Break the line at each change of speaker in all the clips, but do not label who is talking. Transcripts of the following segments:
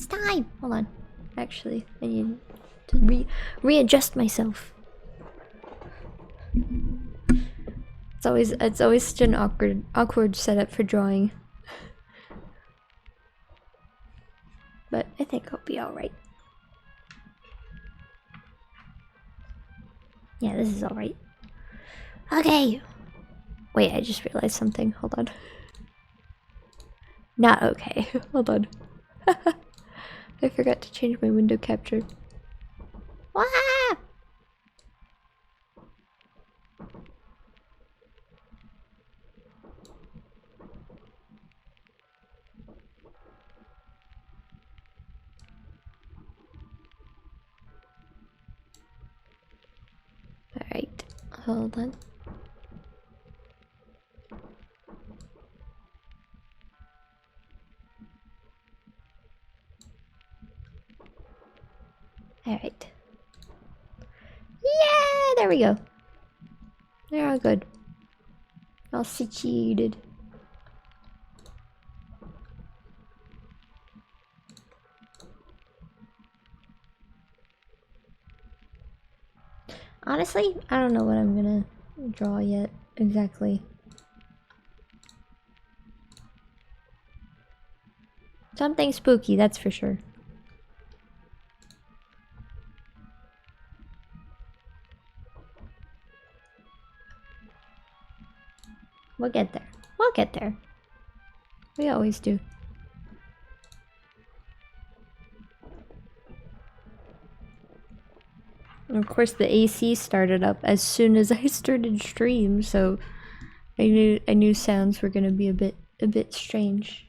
time. Hold on. Actually, I need to readjust myself. It's always such an awkward setup for drawing. But I think I'll be alright. Yeah, this is alright. Okay. Wait, I just realized something. Hold on. Not okay. Hold on. I forgot to change my window capture. Wah! Alright, hold on. Alright. Yeah, there we go. They're all good. All situated. Honestly, I don't know what I'm gonna draw yet, exactly. Something spooky, that's for sure. We'll get there. We'll get there. We always do. And of course the AC started up as soon as I started stream, so I knew sounds were gonna be a bit strange.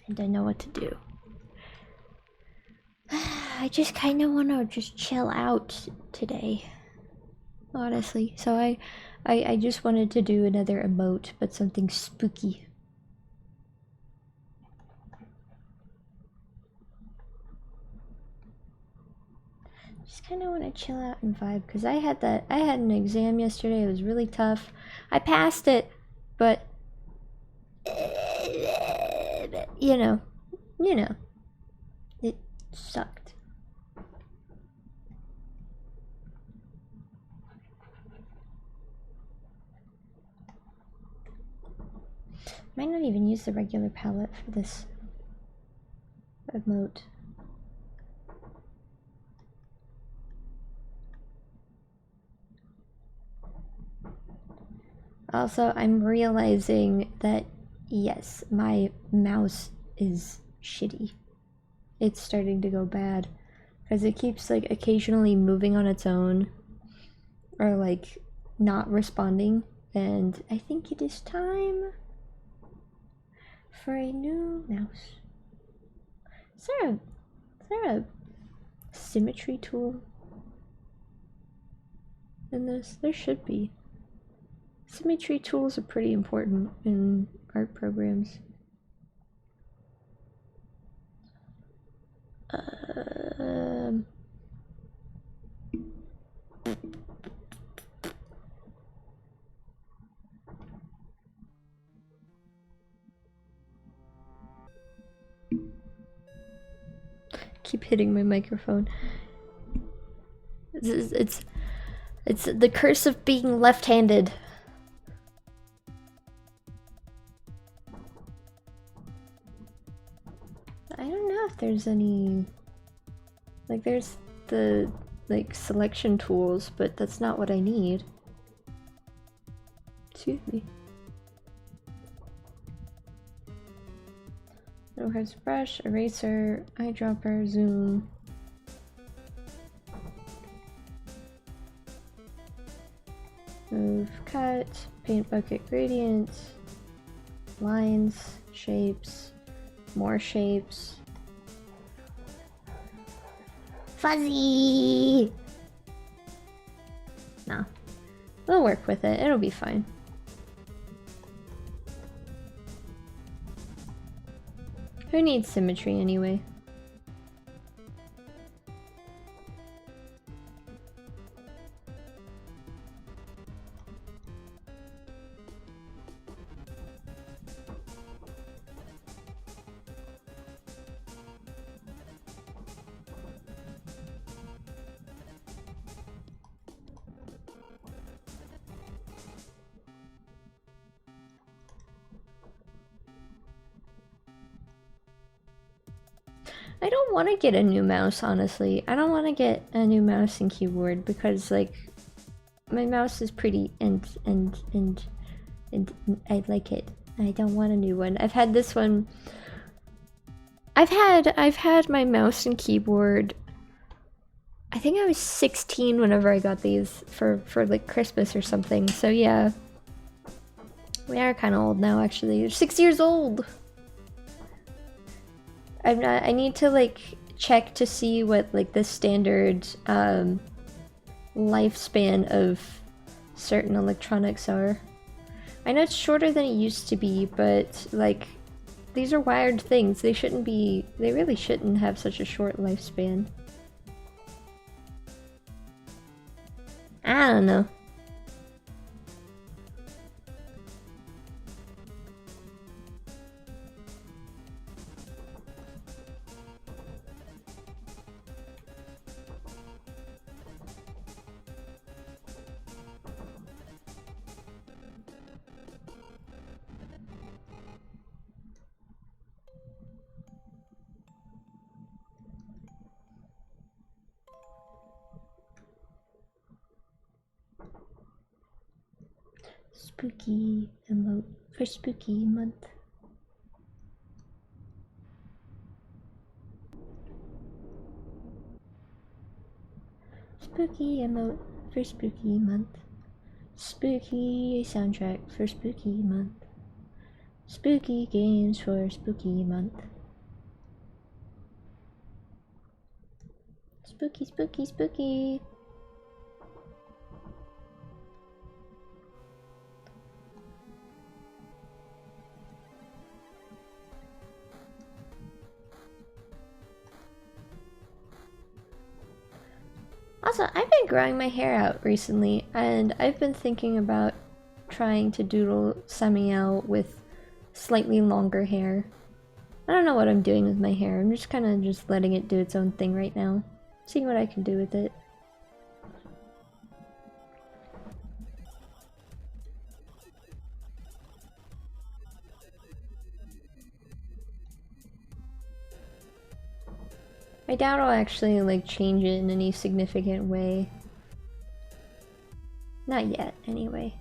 I don't know what to do. I just kind of want to just chill out today, honestly. So I just wanted to do another emote, but something spooky. Just kind of want to chill out and vibe, because I had an exam yesterday. It was really tough. I passed it, but you know, it sucked. Might not even use the regular palette for this emote. Also, I'm realizing that, yes, my mouse is shitty. It's starting to go bad. Because it keeps, like, occasionally moving on its own. Or, like, not responding. And I think it is time for a new mouse. Is there a symmetry tool in this? There should be. Symmetry tools are pretty important in art programs. Keep hitting my microphone. It's the curse of being left-handed. I don't know if there's any, like, there's the, like, selection tools, but that's not what I need. Excuse me. No has brush, eraser, eyedropper, zoom. Move, cut, paint bucket gradient, lines, shapes, more shapes. Fuzzy! No. We'll work with it, it'll be fine. Who needs symmetry anyway? I don't want to get a new mouse, honestly. I don't want to get a new mouse and keyboard because, like, my mouse is pretty and I like it. I don't want a new one. I've had this one. I've had my mouse and keyboard. I think I was 16 whenever I got these for like Christmas or something. So yeah, we are kind of old now. Actually, they're 6 years old. I'm not. I need to like check to see what like the standard lifespan of certain electronics are. I know it's shorter than it used to be, but like these are wired things. They shouldn't be. They really shouldn't have such a short lifespan. I don't know. Spooky emote for spooky month. Spooky emote for spooky month. Spooky soundtrack for spooky month. Spooky games for spooky month. Spooky, spooky, spooky. Also, I've been growing my hair out recently, and I've been thinking about trying to doodle SAMIEL with slightly longer hair. I don't know what I'm doing with my hair. I'm just kind of just letting it do its own thing right now. Seeing what I can do with it. I doubt I'll actually like change it in any significant way. Not yet, anyway.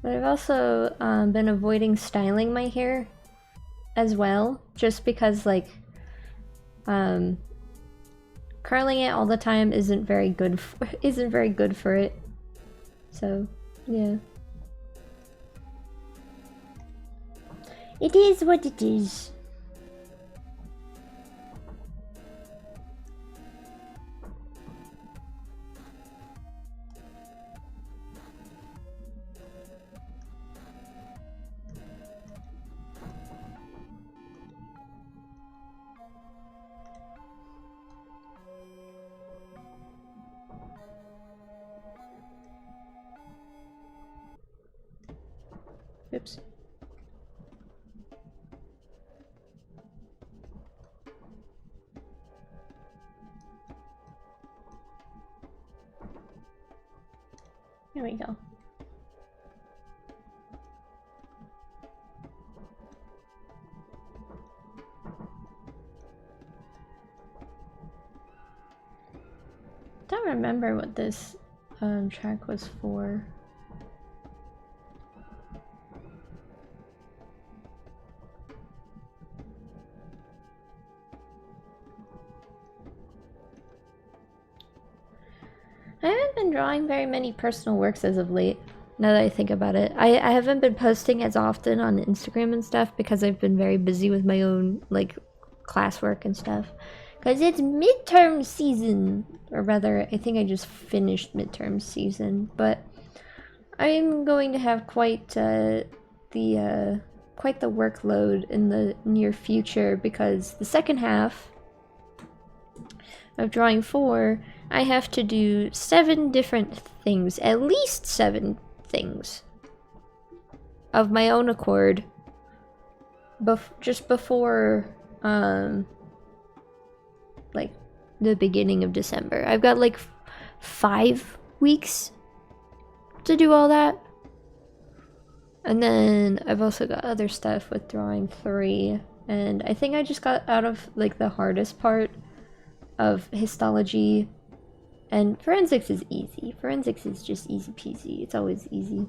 But I've also been avoiding styling my hair as well, just because like curling it all the time isn't very good for it. So, yeah. It is what it is. Oops. There we go. Don't remember what this track was for. I haven't been drawing very many personal works as of late, now that I think about it. I haven't been posting as often on Instagram and stuff because I've been very busy with my own, like, classwork and stuff. Because it's midterm season! Or rather, I think I just finished midterm season, but I'm going to have quite the workload in the near future because the second half of Drawing 4, I have to do 7 different things. At least 7 things. of my own accord, just before, like, the beginning of December. I've got like 5 weeks to do all that. And then I've also got other stuff with drawing 3. And I think I just got out of like the hardest part of histology. And forensics is easy. Forensics is just easy peasy. It's always easy.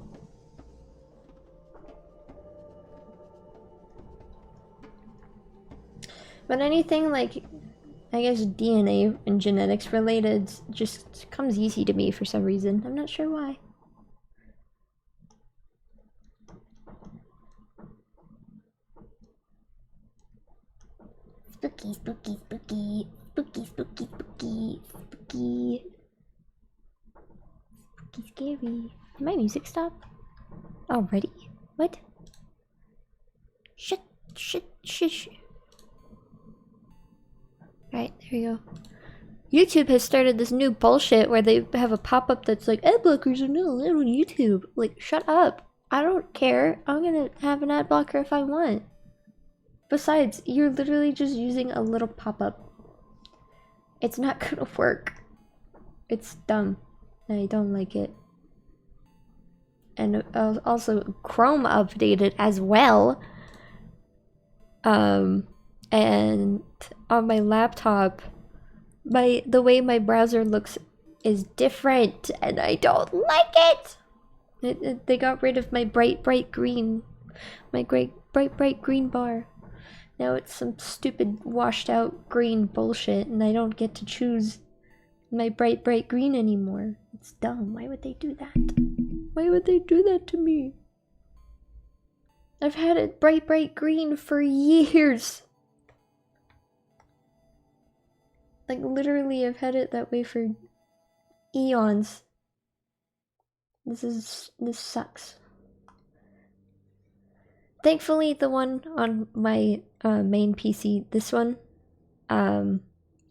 But anything like, I guess, DNA and genetics related just comes easy to me for some reason. I'm not sure why. Spooky, spooky, spooky. Spooky, spooky, spooky. Spooky. Spooky, scary. Did my music stop? Already? What? Shit, shit, shush. Alright, there we go. YouTube has started this new bullshit where they have a pop-up that's like, ad blockers are not allowed on YouTube. Like, shut up. I don't care. I'm gonna have an ad blocker if I want. Besides, you're literally just using a little pop-up. It's not gonna work. It's dumb. I don't like it. And also, Chrome updated as well. And on my laptop, the way my browser looks is different, and I don't like it. They got rid of my bright green, my bright green bar. Now it's some stupid washed out green bullshit, and I don't get to choose my bright green anymore. It's dumb. Why would they do that? Why would they do that to me? I've had it bright green for years. Like, literally, I've had it that way for eons. This sucks. Thankfully, the one on my main PC, this one,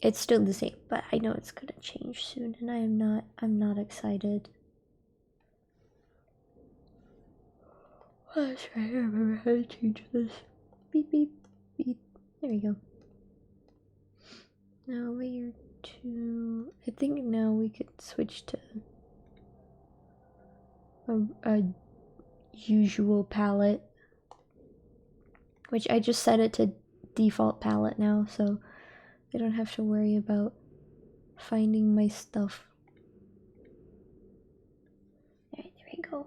it's still the same, but I know it's gonna change soon, and I'm not excited. Oh, that's right, I remember how to change this. Beep, beep, beep. There we go. Now layer 2. I think now we could switch to a usual palette, which I just set it to default palette now, so I don't have to worry about finding my stuff. Alright, there we go.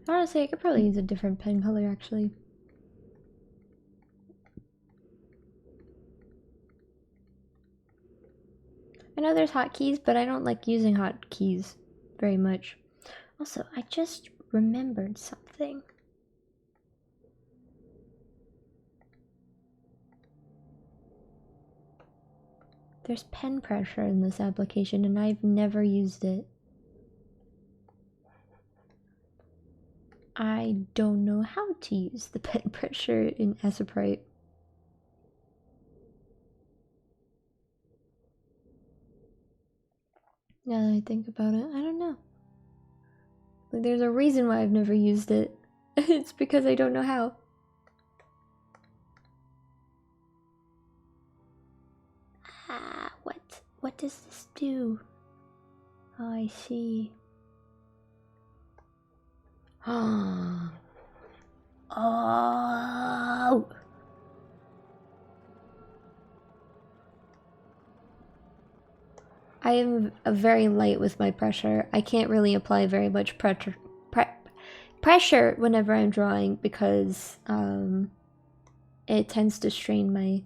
Honestly, I could probably use a different pen color, actually. I know there's hotkeys, but I don't like using hotkeys very much. Also, I just remembered something. There's pen pressure in this application, and I've never used it. I don't know how to use the pen pressure in Asaprite. Now that I think about it, I don't know. Like, there's a reason why I've never used it. It's because I don't know how. Ah, what does this do? Oh, I see. Oh. I am very light with my pressure. I can't really apply very much pressure whenever I'm drawing because it tends to strain my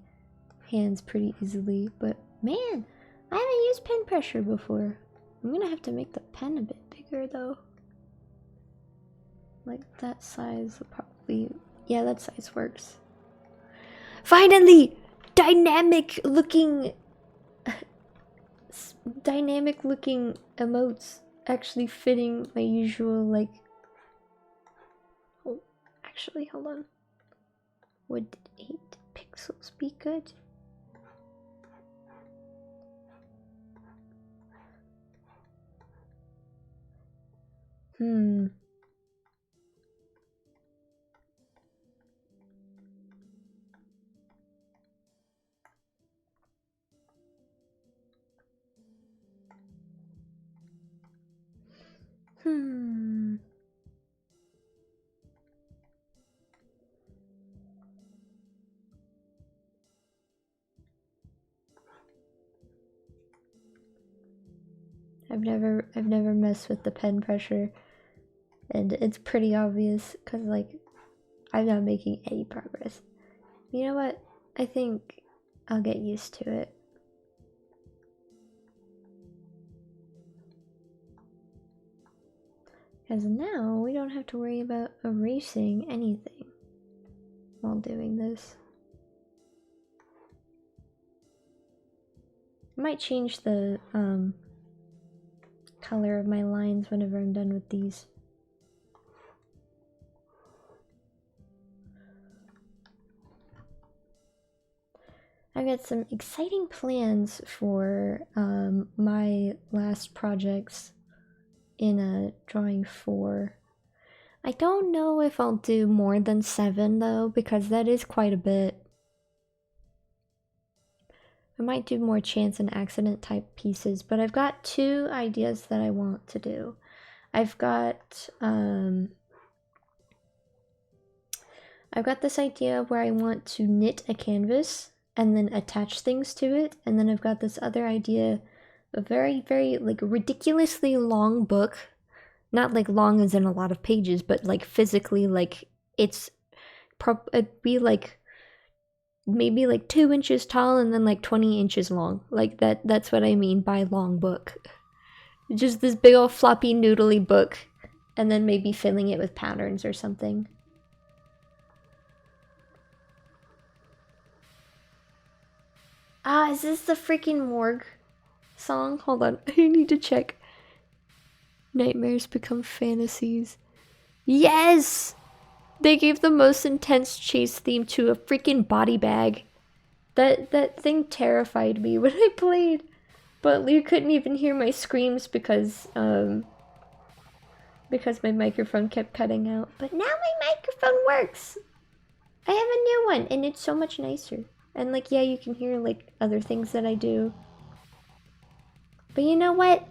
hands pretty easily. But man, I haven't used pen pressure before. I'm gonna have to make the pen a bit bigger though. Like that size will probably, yeah, that size works. Finally! Dynamic looking emotes actually fitting my usual, like, oh, actually, hold on. Would 8 pixels be good? I've never messed with the pen pressure, and it's pretty obvious because, like, I'm not making any progress. You know what? I think I'll get used to it. Because now we don't have to worry about erasing anything while doing this. I might change the color of my lines whenever I'm done with these. I've got some exciting plans for my last projects in a drawing 4. I don't know if I'll do more than 7 though, because that is quite a bit. I might do more chance and accident type pieces, but I've got 2 ideas that I want to do. I've got this idea where I want to knit a canvas and then attach things to it, and then I've got this other idea, a very, very, like, ridiculously long book. Not like long as in a lot of pages, but like physically, like it'd be like maybe like 2 inches tall and then like 20 inches long. Like that's what I mean by long book. Just this big old floppy noodly book, and then maybe filling it with patterns or something. Ah, is this the freaking morgue song? Hold on, I need to check. Nightmares become fantasies. Yes! They gave the most intense chase theme to a freaking body bag. That thing terrified me when I played. But you couldn't even hear my screams because my microphone kept cutting out. But now my microphone works! I have a new one and it's so much nicer. And like, yeah, you can hear like other things that I do. But you know what?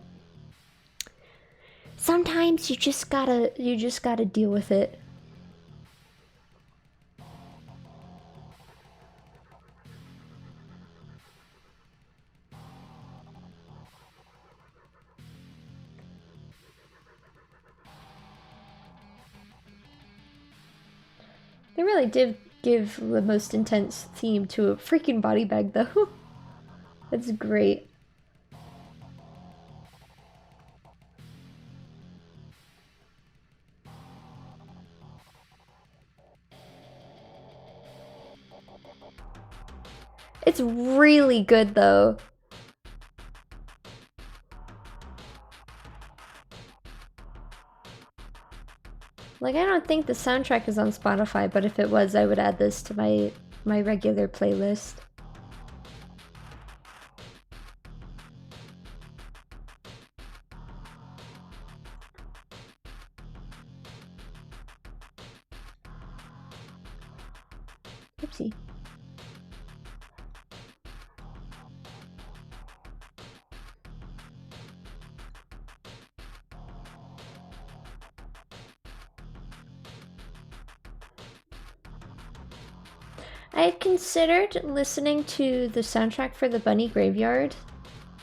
Sometimes you just gotta deal with it. They really did give the most intense theme to a freaking body bag though. That's great. It's really good though. Like, I don't think the soundtrack is on Spotify, but if it was, I would add this to my regular playlist. Oopsie. I had considered listening to the soundtrack for the Bunny Graveyard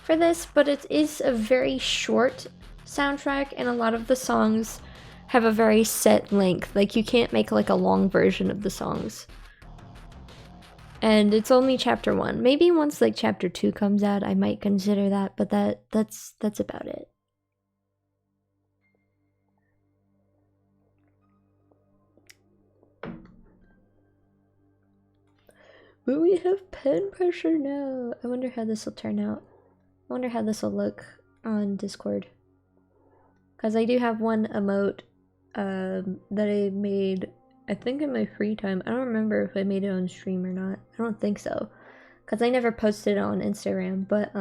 for this, but it is a very short soundtrack, and a lot of the songs have a very set length. Like, you can't make like a long version of the songs. And it's only chapter 1. Maybe once like chapter 2 comes out, I might consider that, but that's about it. But we have pen pressure now. I wonder how this will turn out. I wonder how this will look on Discord. Because I do have one emote that I made, I think in my free time. I don't remember if I made it on stream or not. I don't think so. Because I never posted it on Instagram. But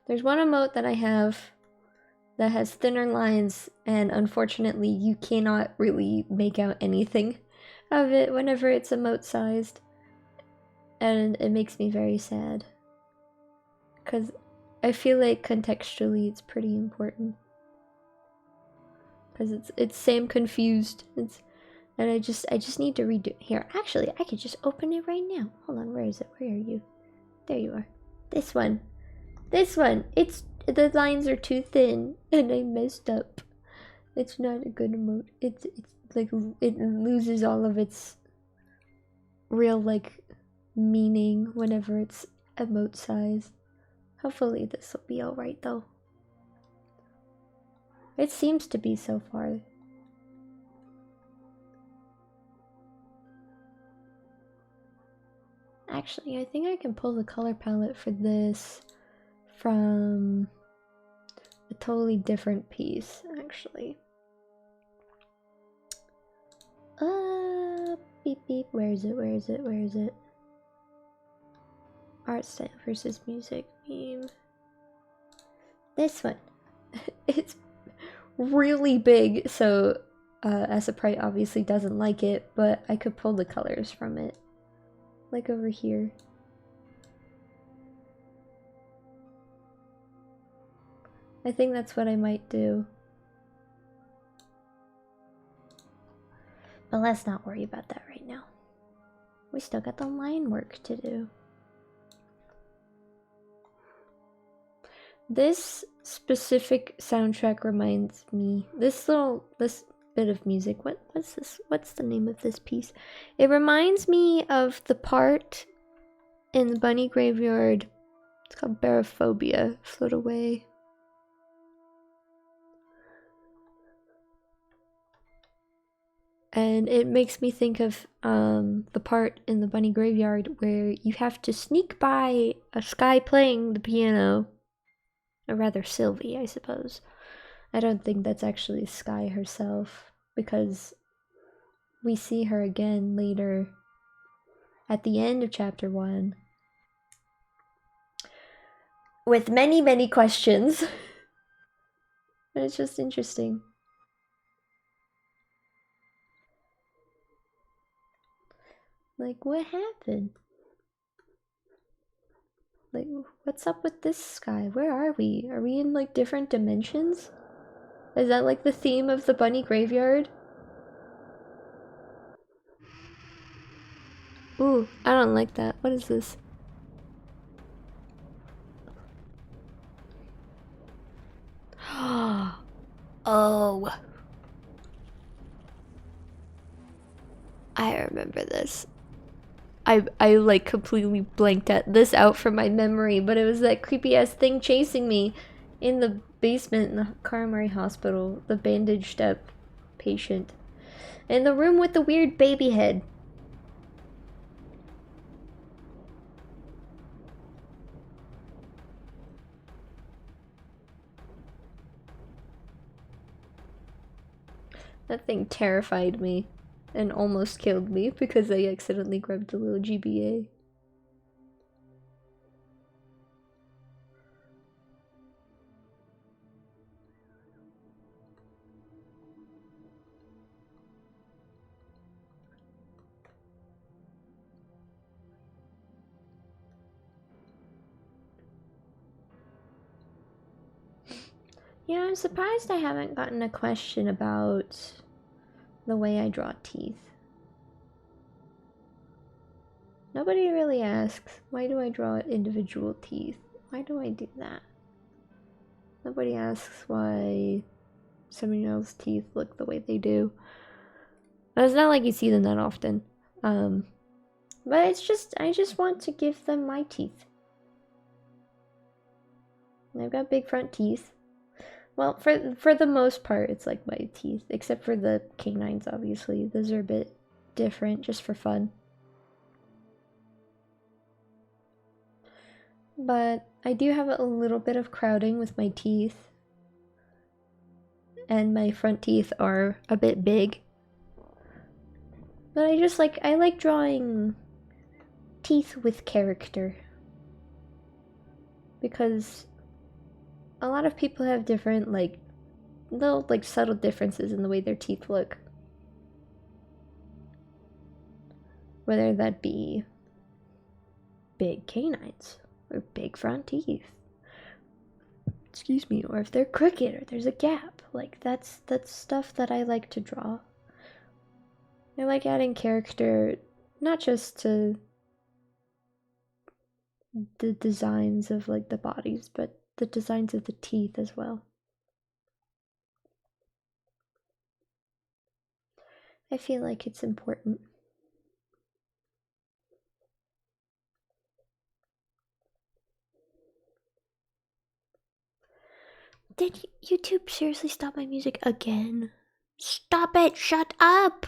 there's one emote that I have that has thinner lines, and unfortunately you cannot really make out anything of it whenever it's emote sized. And it makes me very sad. Because I feel like contextually it's pretty important. Because it's Sam confused. And I just need to redo it. Here, actually, I could just open it right now. Hold on, where is it? Where are you? There you are. This one. This one. The lines are too thin, and I messed up. It's not a good emote. It's like, it loses all of its real, like, meaning whenever it's emote size. Hopefully this will be alright though. It seems to be so far. Actually, I think I can pull the color palette for this from a totally different piece, actually. Beep beep, where is it, where is it, where is it? Art style versus music meme. This one. It's really big, so Asaprite obviously doesn't like it, but I could pull the colors from it. Like over here. I think that's what I might do. But let's not worry about that right now. We still got the line work to do. This specific soundtrack reminds me, this bit of music, what's this, what's the name of this piece? It reminds me of the part in the bunny graveyard. It's called Barophobia, Float Away. And it makes me think of the part in the bunny graveyard where you have to sneak by a Sky playing the piano. Or rather Sylvie, I suppose. I don't think that's actually Sky herself, because we see her again later at the end of chapter 1 with many, many questions. And it's just interesting. Like, what happened? Like, what's up with this Sky? Where are we? Are we in, like, different dimensions? Is that, like, the theme of the bunny graveyard? Ooh, I don't like that. What is this? Oh. I remember this. I like completely blanked this out from my memory, but it was that creepy ass thing chasing me in the basement in the Karamari hospital, the bandaged up patient. In the room with the weird baby head. That thing terrified me and almost killed me because I accidentally grabbed the little GBA. Yeah, I'm surprised I haven't gotten a question about the way I draw teeth. Nobody really asks, why do I draw individual teeth? Why do I do that? Nobody asks why Samuel's teeth look the way they do. But it's not like you see them that often. But it's just, I just want to give them my teeth. And I've got big front teeth. Well, for the most part, it's like my teeth, except for the canines, obviously. Those are a bit different, just for fun. But I do have a little bit of crowding with my teeth. And my front teeth are a bit big. But I like drawing teeth with character. Because a lot of people have different, like, little, like, subtle differences in the way their teeth look. Whether that be big canines or big front teeth. Excuse me, or if they're crooked or there's a gap. Like, that's stuff that I like to draw. I like adding character, not just to the designs of, like, the bodies, but the designs of the teeth as well. I feel like it's important. Did YouTube seriously stop my music again? Stop it! Shut up!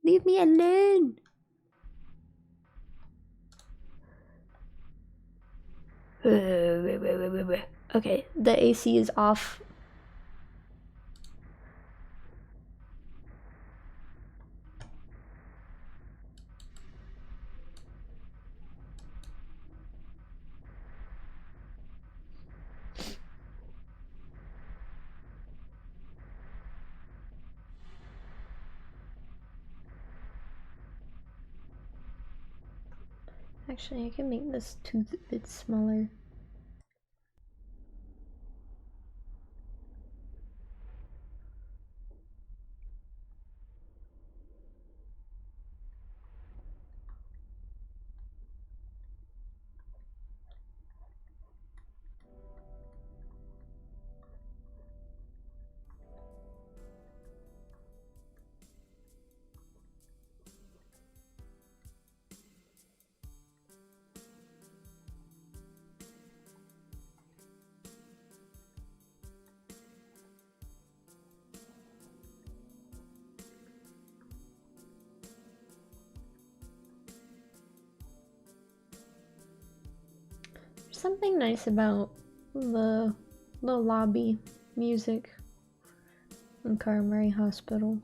Leave me alone! Okay, the AC is off. Actually, I can make this tooth a bit smaller. There's something nice about the lobby music in Carmary Hospital.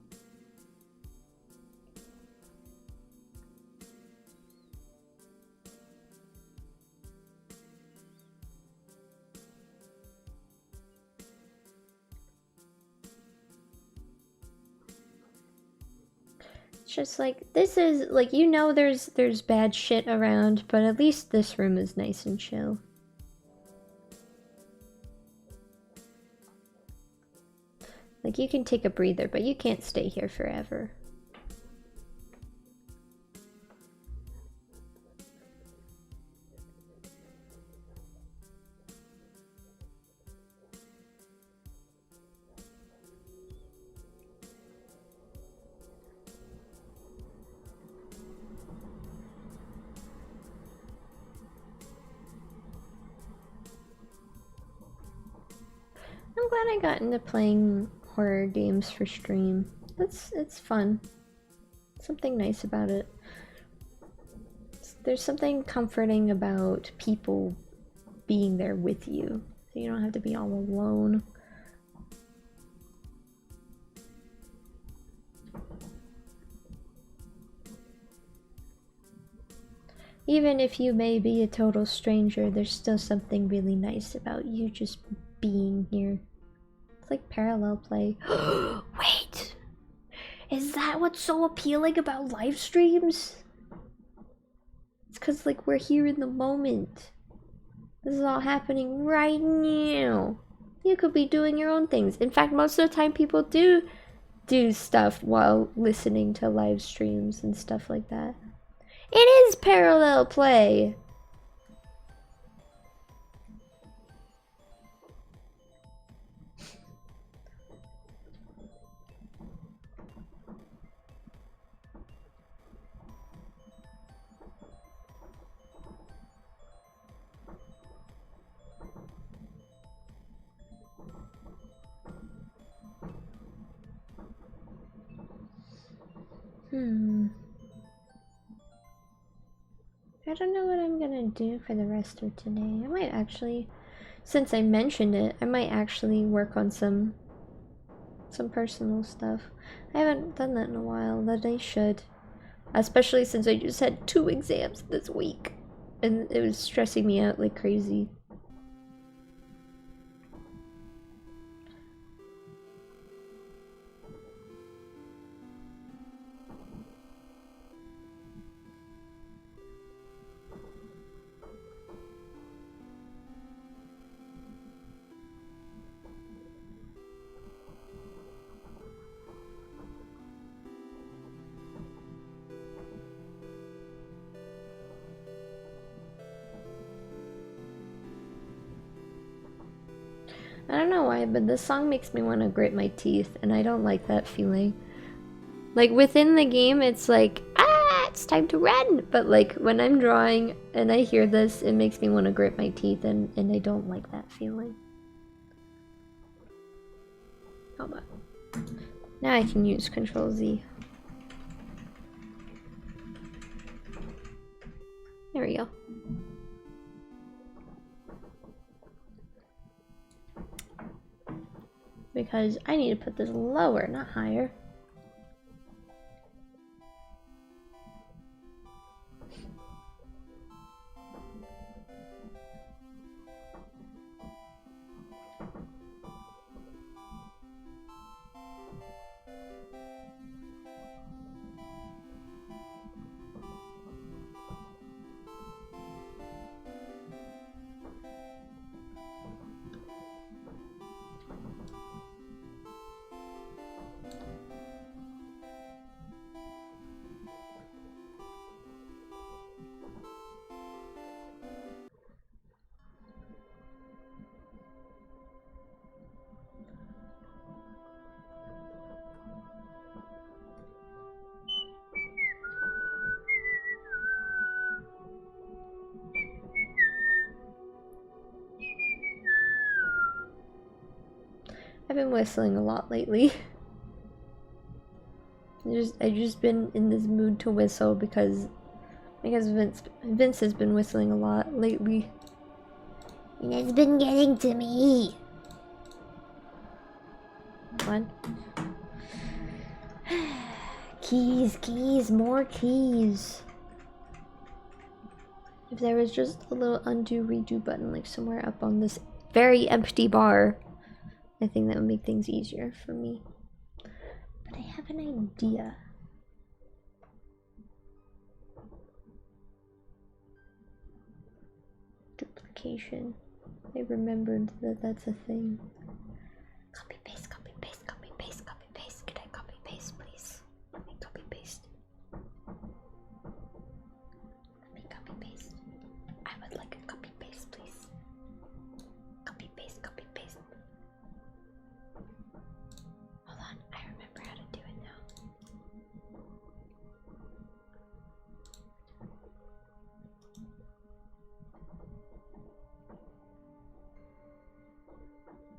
It's just like, this is like, you know, there's bad shit around, but at least this room is nice and chill. Like, you can take a breather, but you can't stay here forever. I'm glad I got into playing horror games for stream. It's fun. Something nice about it. There's something comforting about people being there with you, so you don't have to be all alone. Even if you may be a total stranger, there's still something really nice about you just being here. It's like parallel play. Wait! Is that what's so appealing about live streams? It's because, like, we're here in the moment. This is all happening right now. You could be doing your own things. In fact, most of the time people do stuff while listening to live streams and stuff like that. It is parallel play! I don't know what I'm gonna do for the rest of today. I might actually, since I mentioned it, I might actually work on some personal stuff. I haven't done that in a while, but I should. Especially since I just had 2 exams this week. And it was stressing me out like crazy. I don't know why, but this song makes me want to grit my teeth, and I don't like that feeling. Like, within the game, it's like, ah, it's time to run! But, like, when I'm drawing and I hear this, it makes me want to grit my teeth, and I don't like that feeling. Hold on. Now I can use Control Z. There we go. Because I need to put this lower, not higher. I've been whistling a lot lately. I've just been in this mood to whistle because Vince has been whistling a lot lately. And it's been getting to me. What? Keys, more keys. If there was just a little undo redo button like somewhere up on this very empty bar, I think that would make things easier for me. But I have an idea. Duplication. I remembered that that's a thing. Copy paste, copy paste, copy paste, copy paste. Could I copy paste, please? Let me copy paste. Let me copy paste. I would like a copy paste, please. Copy paste, copy paste. Hold on, I remember how to do it now.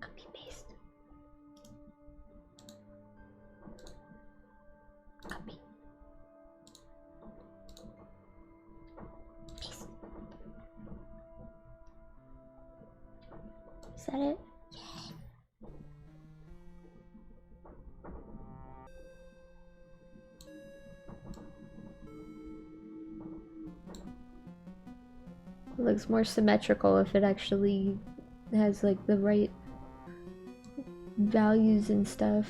Copy paste. Copy. Paste. Is that it? Yeah. It looks more symmetrical if it actually has like the right values and stuff.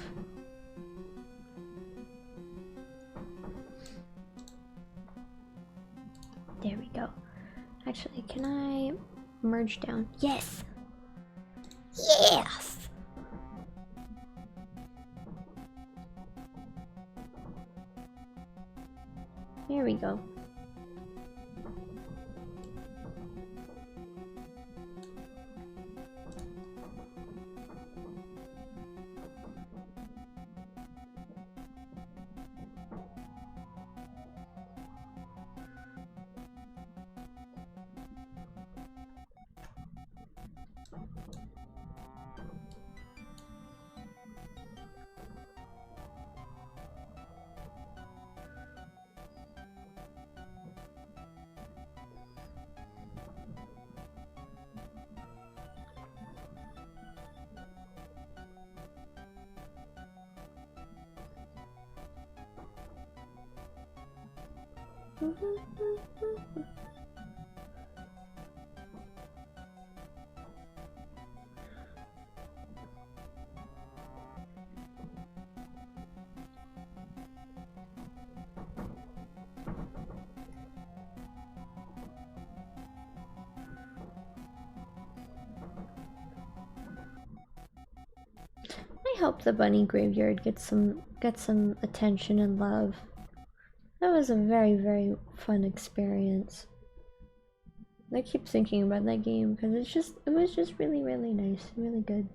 There we go. Actually, can I merge down? Yes! Yes! There we go. I hope the bunny graveyard gets some attention and love. That was a very, very fun experience. I keep thinking about that game because it was just really, really nice, really good.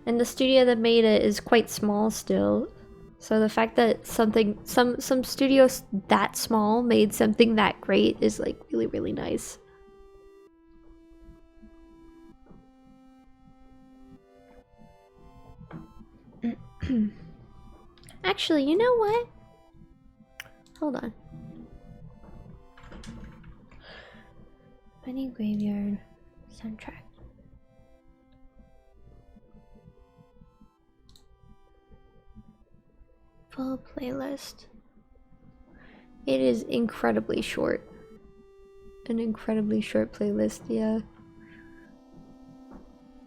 And the studio that made it is quite small still. So the fact that some studios that small made something that great is like really, really nice. Actually, you know what? Hold on. Bunny Graveyard soundtrack. Full playlist. It is incredibly short. An incredibly short playlist, yeah.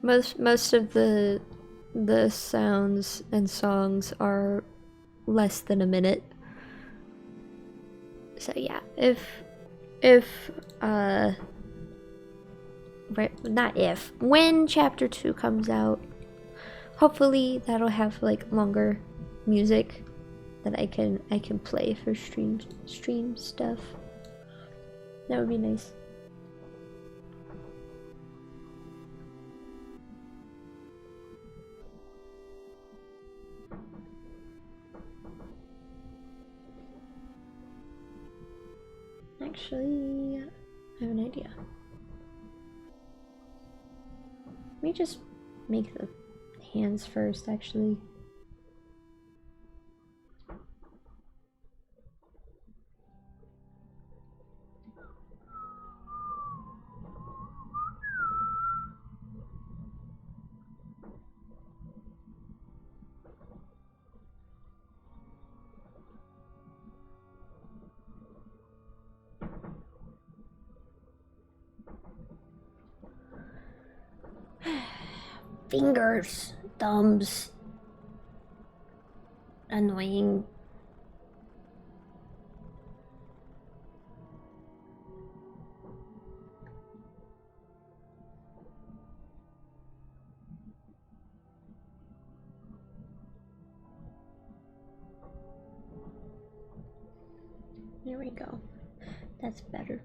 Most of the sounds and songs are less than a minute. So yeah, when chapter 2 comes out, hopefully that'll have like longer music that I can play for stream stuff. That would be nice. Actually, I have an idea. Let me just make the hands first, actually. Fingers, thumbs, annoying. There we go. That's better.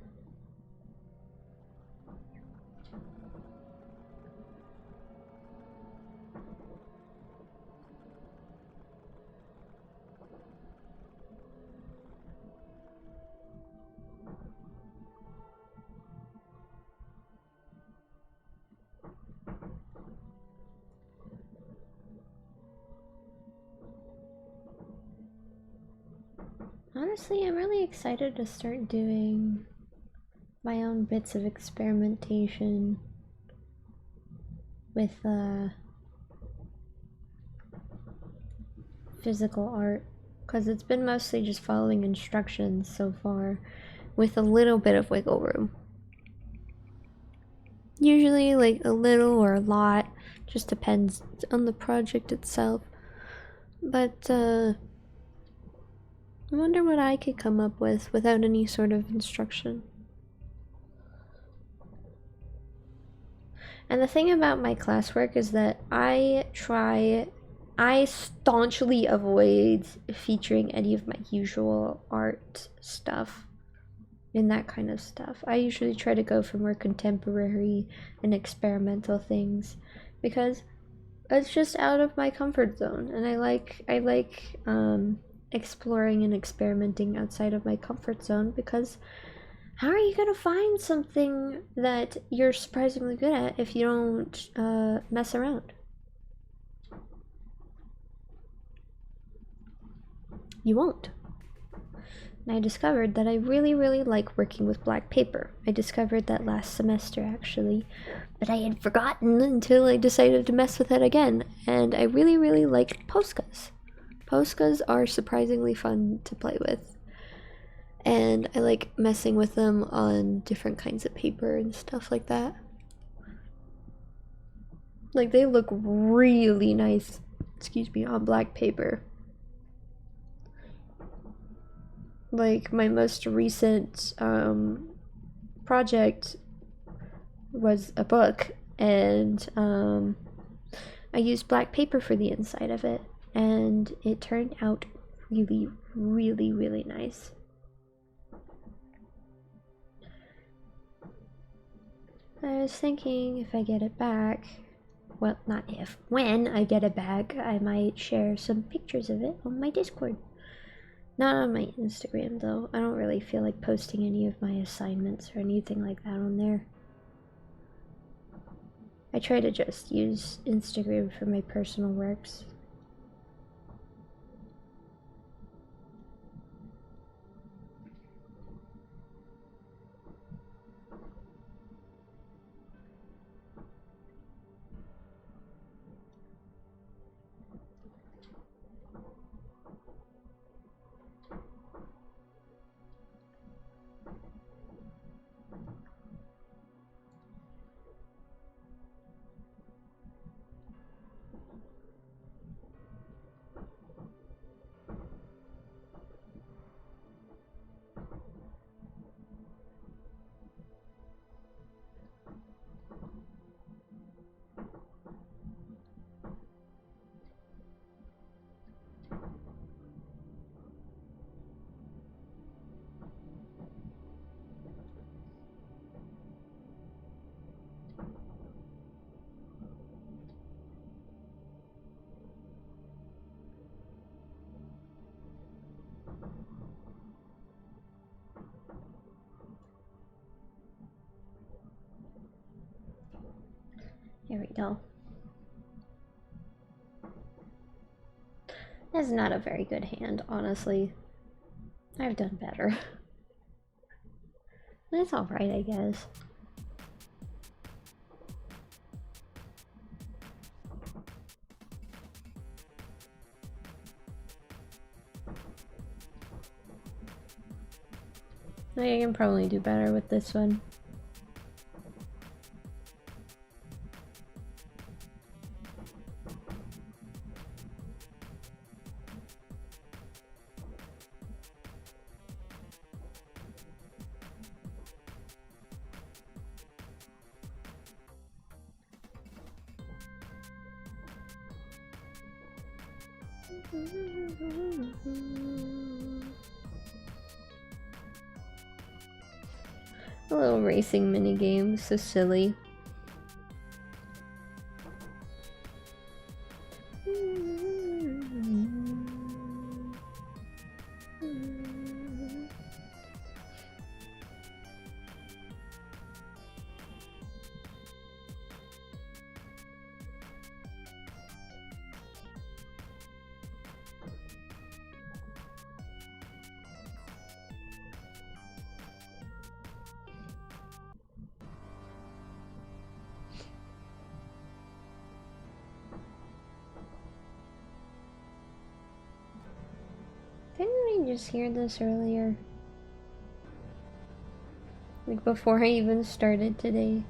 Honestly, I'm really excited to start doing my own bits of experimentation with physical art, because it's been mostly just following instructions so far with a little bit of wiggle room. Usually like a little or a lot, just depends on the project itself. But I wonder what I could come up with without any sort of instruction. And the thing about my classwork is that I staunchly avoid featuring any of my usual art stuff in that kind of stuff. I usually try to go for more contemporary and experimental things because it's just out of my comfort zone, and I like exploring and experimenting outside of my comfort zone, because how are you gonna find something that you're surprisingly good at if you don't mess around? You won't. And I discovered that I really, really like working with black paper. I discovered that last semester, actually, but I had forgotten until I decided to mess with it again, and I really, really like Poscas. Poscas are surprisingly fun to play with. And I like messing with them on different kinds of paper and stuff like that. Like they look really nice, excuse me, on black paper. Like my most recent project was a book, and I used black paper for the inside of it, and it turned out really, really, really nice. I was thinking if I get it back, well, not if, when I get it back, I might share some pictures of it on my Discord. Not on my Instagram, though. I don't really feel like posting any of my assignments or anything like that on there. I try to just use Instagram for my personal works. Here we go. That's not a very good hand, honestly. I've done better. But it's alright, I guess. I can probably do better with this one. A little racing minigame, so silly. Didn't I just hear this earlier? Like before I even started today.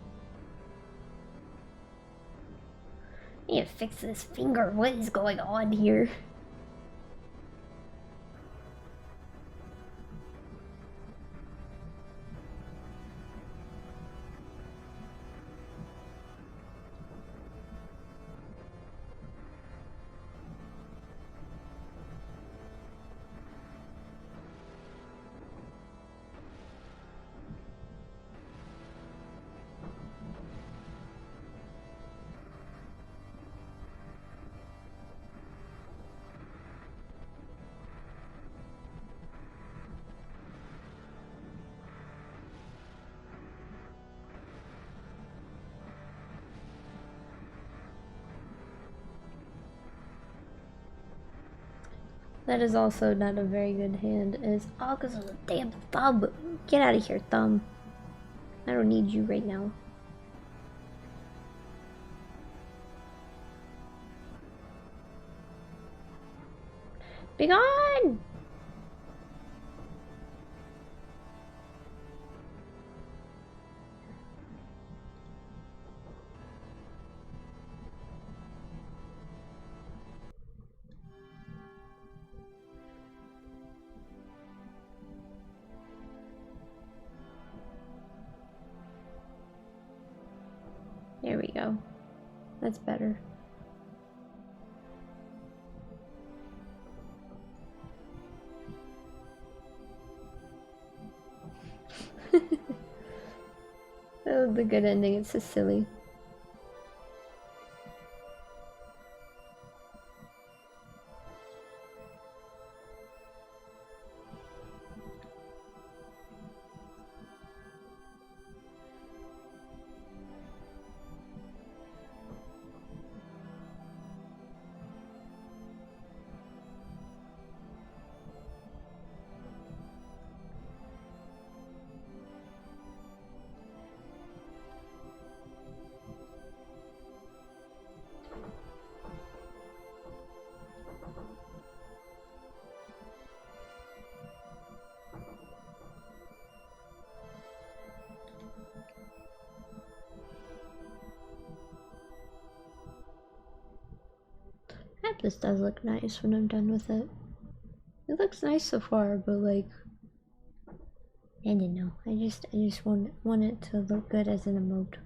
I need to fix this finger. What is going on here? That is also not a very good hand. It's all because of the damn thumb. Get out of here, thumb. I don't need you right now. Be gone! There we go. That's better. Oh, the good ending. It's so silly. This does look nice when I'm done with it. It looks nice so far, but like, I don't know. I just want it to look good as an emote.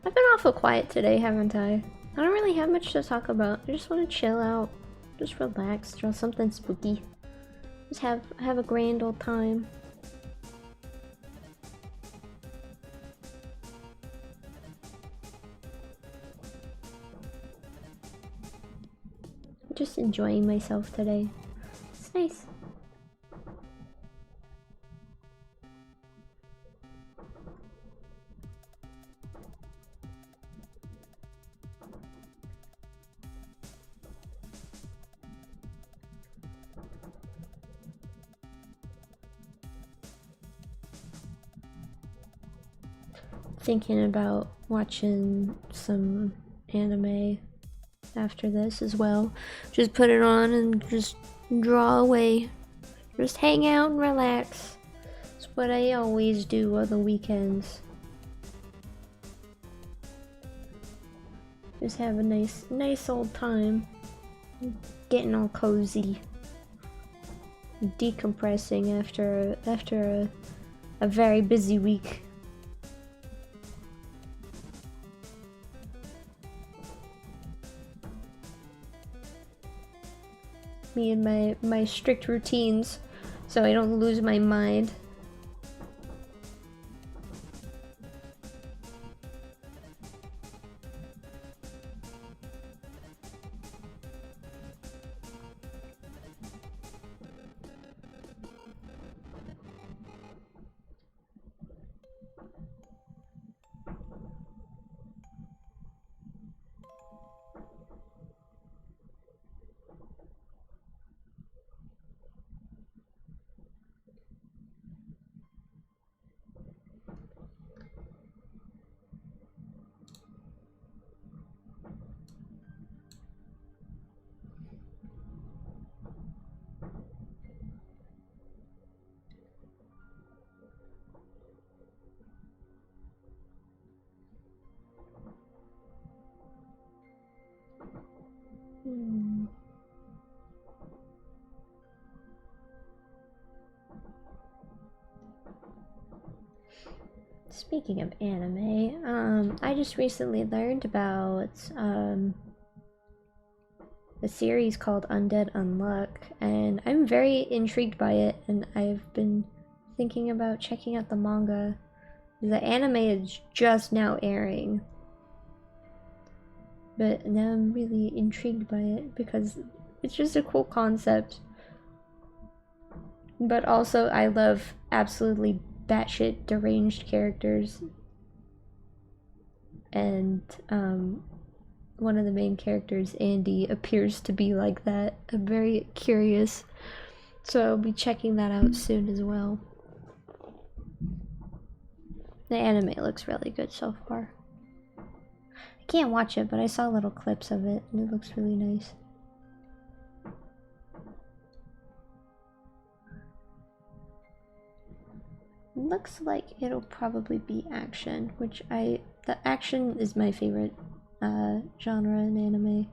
I've been awful quiet today, haven't I? I don't really have much to talk about. I just want to chill out. Just relax, draw something spooky. Just have a grand old time. Just enjoying myself today. It's nice. Thinking about watching some anime after this as well. Just put it on and just draw away. Just hang out and relax. It's what I always do on the weekends. Just have a nice old time. Getting all cozy. Decompressing after a very busy week. Me and my strict routines so I don't lose my mind. Speaking of anime, I just recently learned about a series called Undead Unluck, and I'm very intrigued by it, and I've been thinking about checking out the manga. The anime is just now airing. But now I'm really intrigued by it because it's just a cool concept. But also I love absolutely batshit deranged characters. And one of the main characters, Andy, appears to be like that. I'm very curious. So I'll be checking that out soon as well. The anime looks really good so far. I can't watch it, but I saw little clips of it and it looks really nice. Looks like it'll probably be action, which the action is my favorite genre in anime.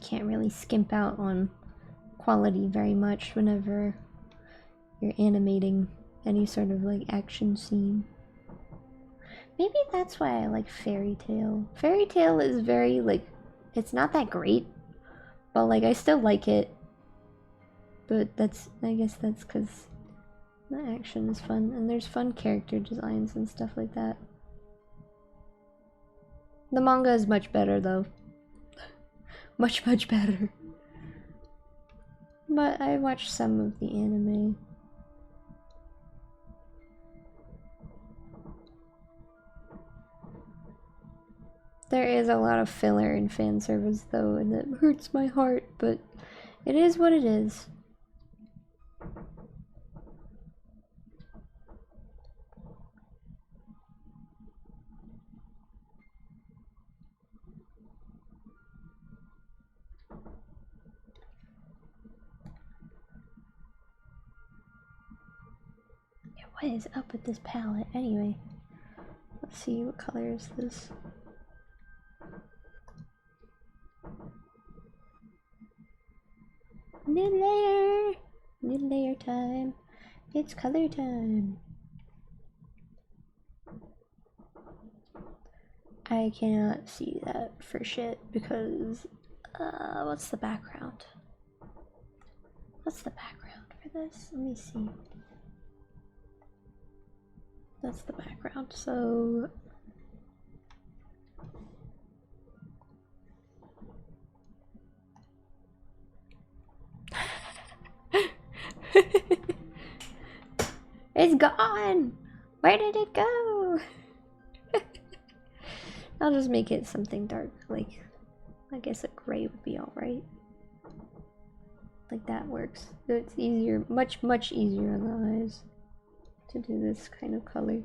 Can't really skimp out on quality very much whenever you're animating any sort of like action scene. Maybe that's why I like Fairy Tail. Fairy Tail is very like, it's not that great, but like I still like it. But I guess that's because the action is fun and there's fun character designs and stuff like that. The manga is much better though. Much better. But I watched some of the anime. There is a lot of filler and fan service though, and it hurts my heart, but it is what it is. Yeah, what is up with this palette anyway? Let's see, what color is this? New layer time. It's color time. I cannot see that for shit because what's the background? What's the background for this? Let me see. That's the background, so it's gone! Where did it go? I'll just make it something dark, like I guess a gray would be alright. Like that works. It's easier, much easier on the eyes to do this kind of color.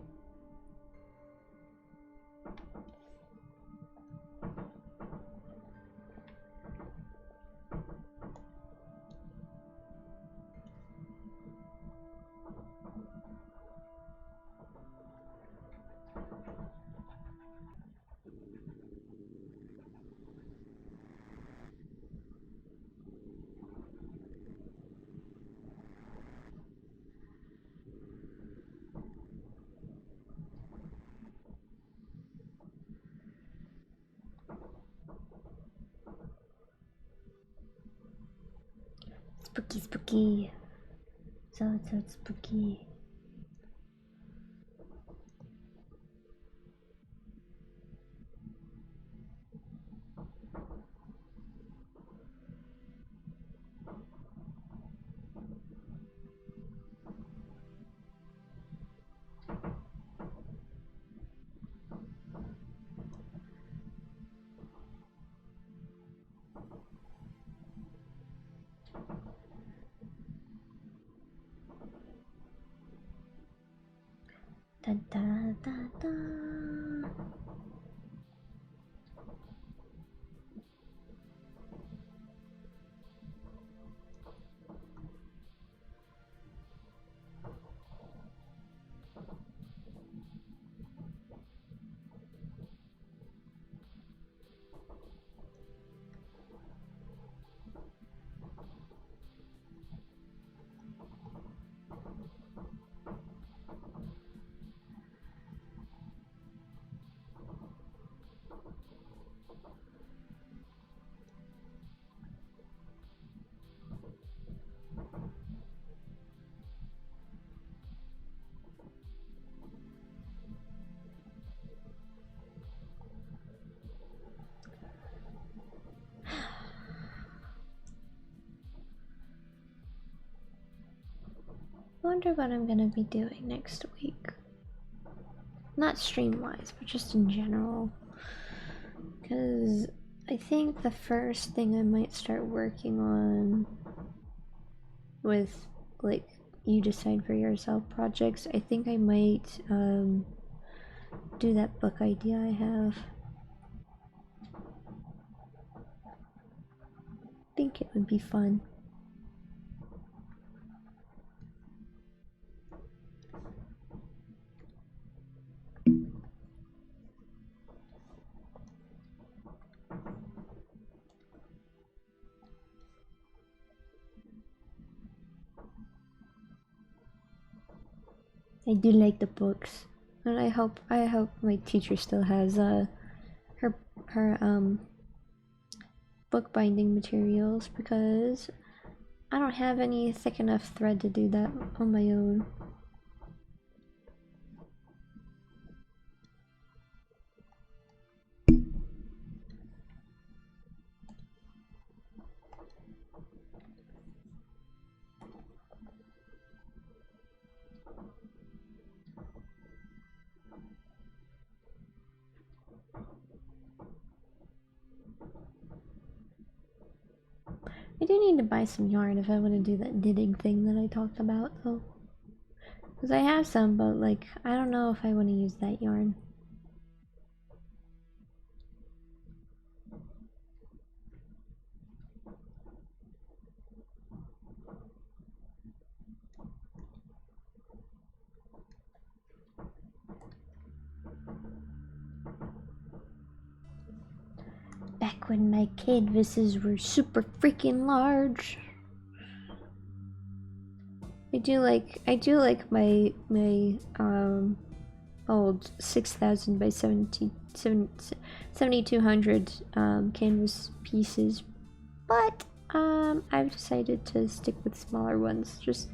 Spooky. So spooky. Da da da da. wonder what I'm gonna be doing next week. Not stream-wise, but just in general. Because I think the first thing I might start working on with, like, you decide for yourself projects, I think I might do that book idea I have. I think it would be fun. I do like the books, and I hope my teacher still has her bookbinding materials, because I don't have any thick enough thread to do that on my own. I do need to buy some yarn if I want to do that knitting thing that I talked about, though. Because I have some, but, like, I don't know if I want to use that yarn. Back when my canvases were super freaking large. I do like my old 6,000 by 7,200 canvas pieces, but I've decided to stick with smaller ones, just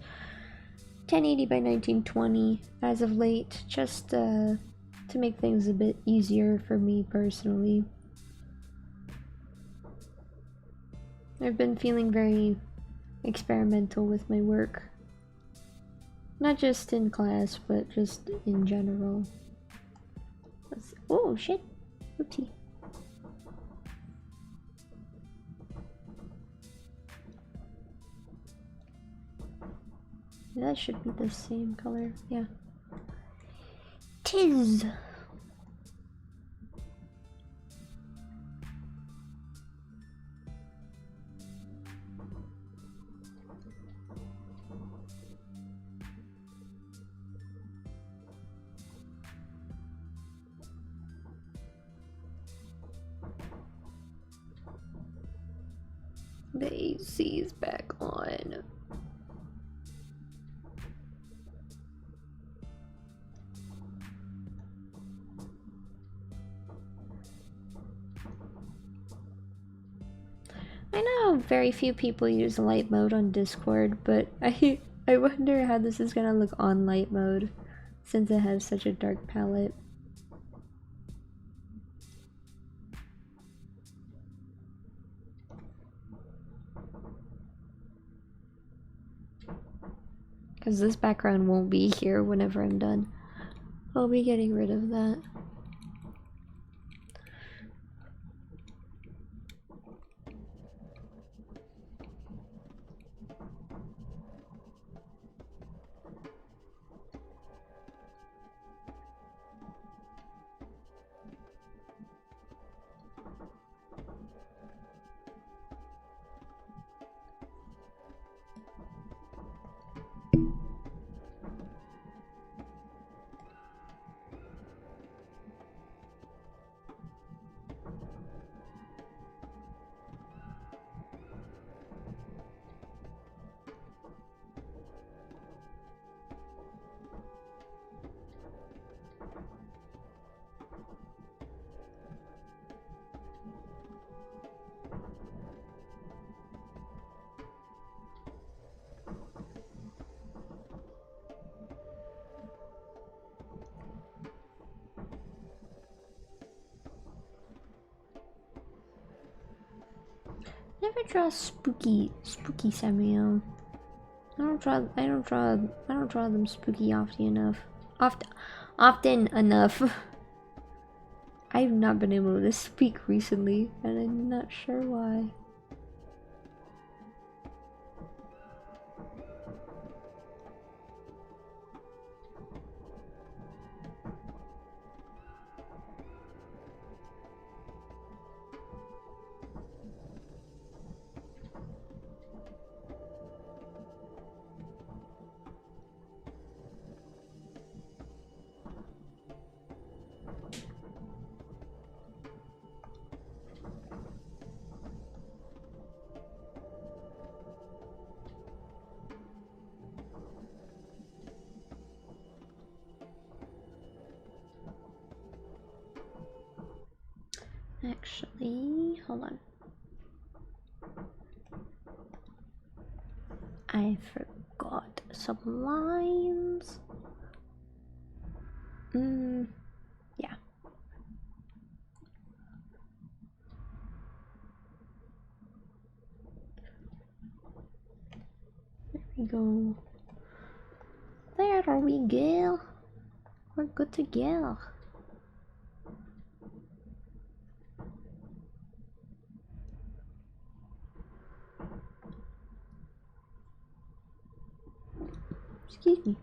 1080 by 1920 as of late, just to make things a bit easier for me personally. I've been feeling very experimental with my work. Not just in class, but just in general. Oh shit! Oopsie. That should be the same color, yeah. Tis! The AC is back on. I know very few people use light mode on Discord, but I wonder how this is gonna look on light mode, since it has such a dark palette. Because this background won't be here whenever I'm done. I'll be getting rid of that. Never draw spooky Samuel. I don't draw them spooky often enough. Often enough. I've not been able to speak recently, and I'm not sure why. Actually, hold on. I forgot some lines. Yeah. There we go. There we go. We're good to go. Excuse me.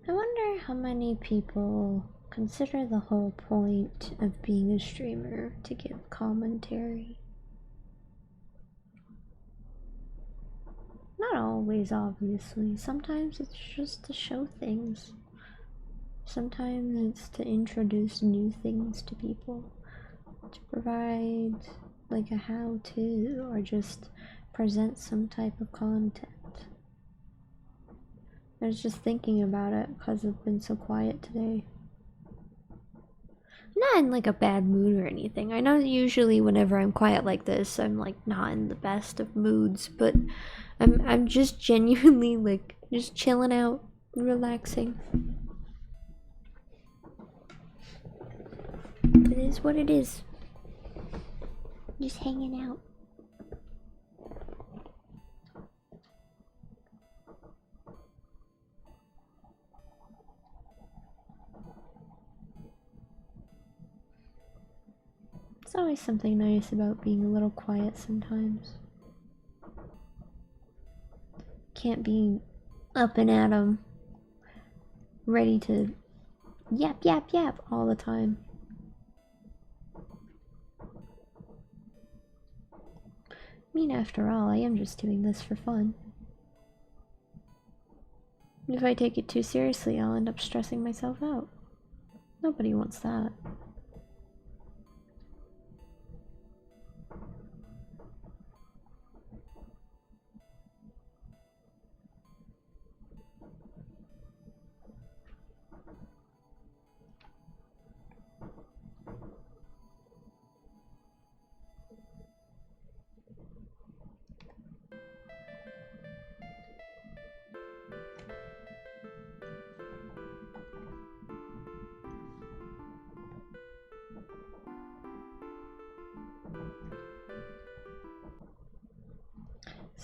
I wonder how many people consider the whole point of being a streamer to give commentary. Not always, obviously. Sometimes it's just to show things. Sometimes it's to introduce new things to people. To provide like a how-to or just present some type of content. I was just thinking about it because I've been so quiet today. Not in like a bad mood or anything. I know usually whenever I'm quiet like this, I'm like not in the best of moods, but I'm just genuinely like just chilling out, relaxing. It is what it is. Just hanging out. It's always something nice about being a little quiet sometimes. Can't be up and at 'em, ready to yap yap yap all the time. I mean, after all, I am just doing this for fun. If I take it too seriously, I'll end up stressing myself out. Nobody wants that.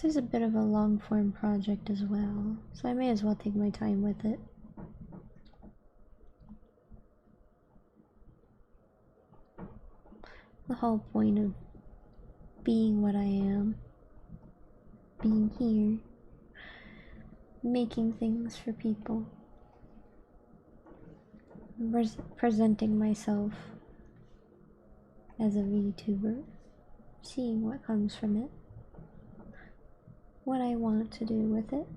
This is a bit of a long form project as well, so I may as well take my time with it. The whole point of being what I am, being here, making things for people, presenting myself as a VTuber, seeing what comes from it, what I want to do with it,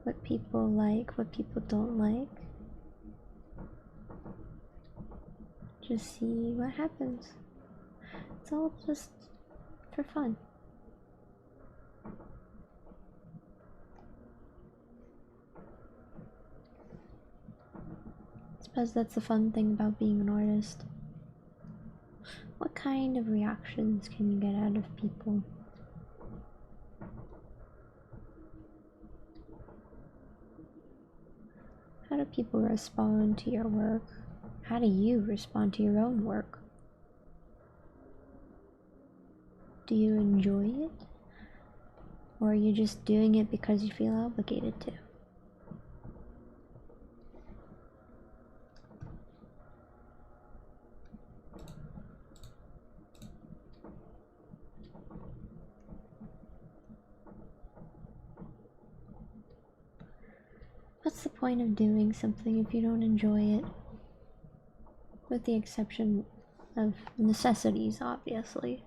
what people like, what people don't like. Just see what happens. It's all just for fun. I suppose that's the fun thing about being an artist. What kind of reactions can you get out of people? How do people respond to your work? How do you respond to your own work? Do you enjoy it? Or are you just doing it because you feel obligated to? What's the point of doing something if you don't enjoy it? With the exception of necessities, obviously.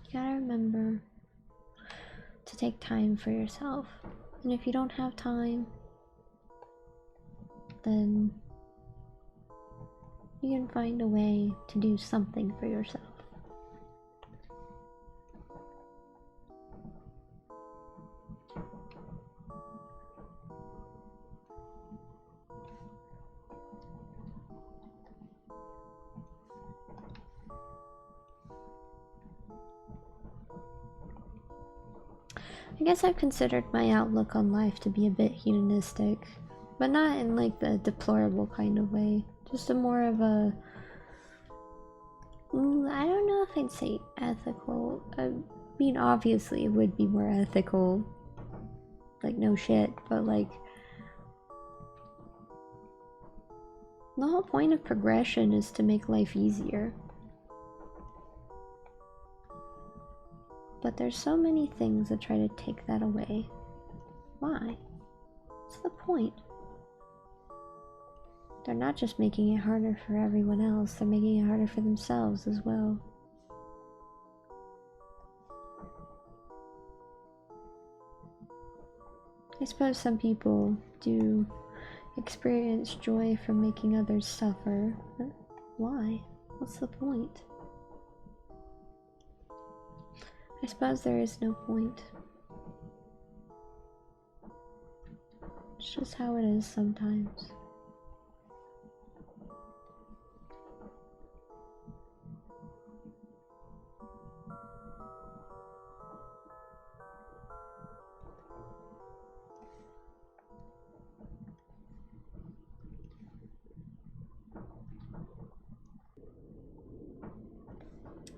You gotta remember to take time for yourself. And if you don't have time, then you can find a way to do something for yourself. I guess I've considered my outlook on life to be a bit hedonistic, but not in like the deplorable kind of way. Just a more of a... I don't know if I'd say ethical. I mean, obviously it would be more ethical. Like, no shit, but like... the whole point of progression is to make life easier. But there's so many things that try to take that away. Why? What's the point? They're not just making it harder for everyone else, they're making it harder for themselves as well. I suppose some people do experience joy from making others suffer, but why? What's the point? I suppose there is no point. It's just how it is sometimes.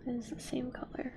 It is the same color.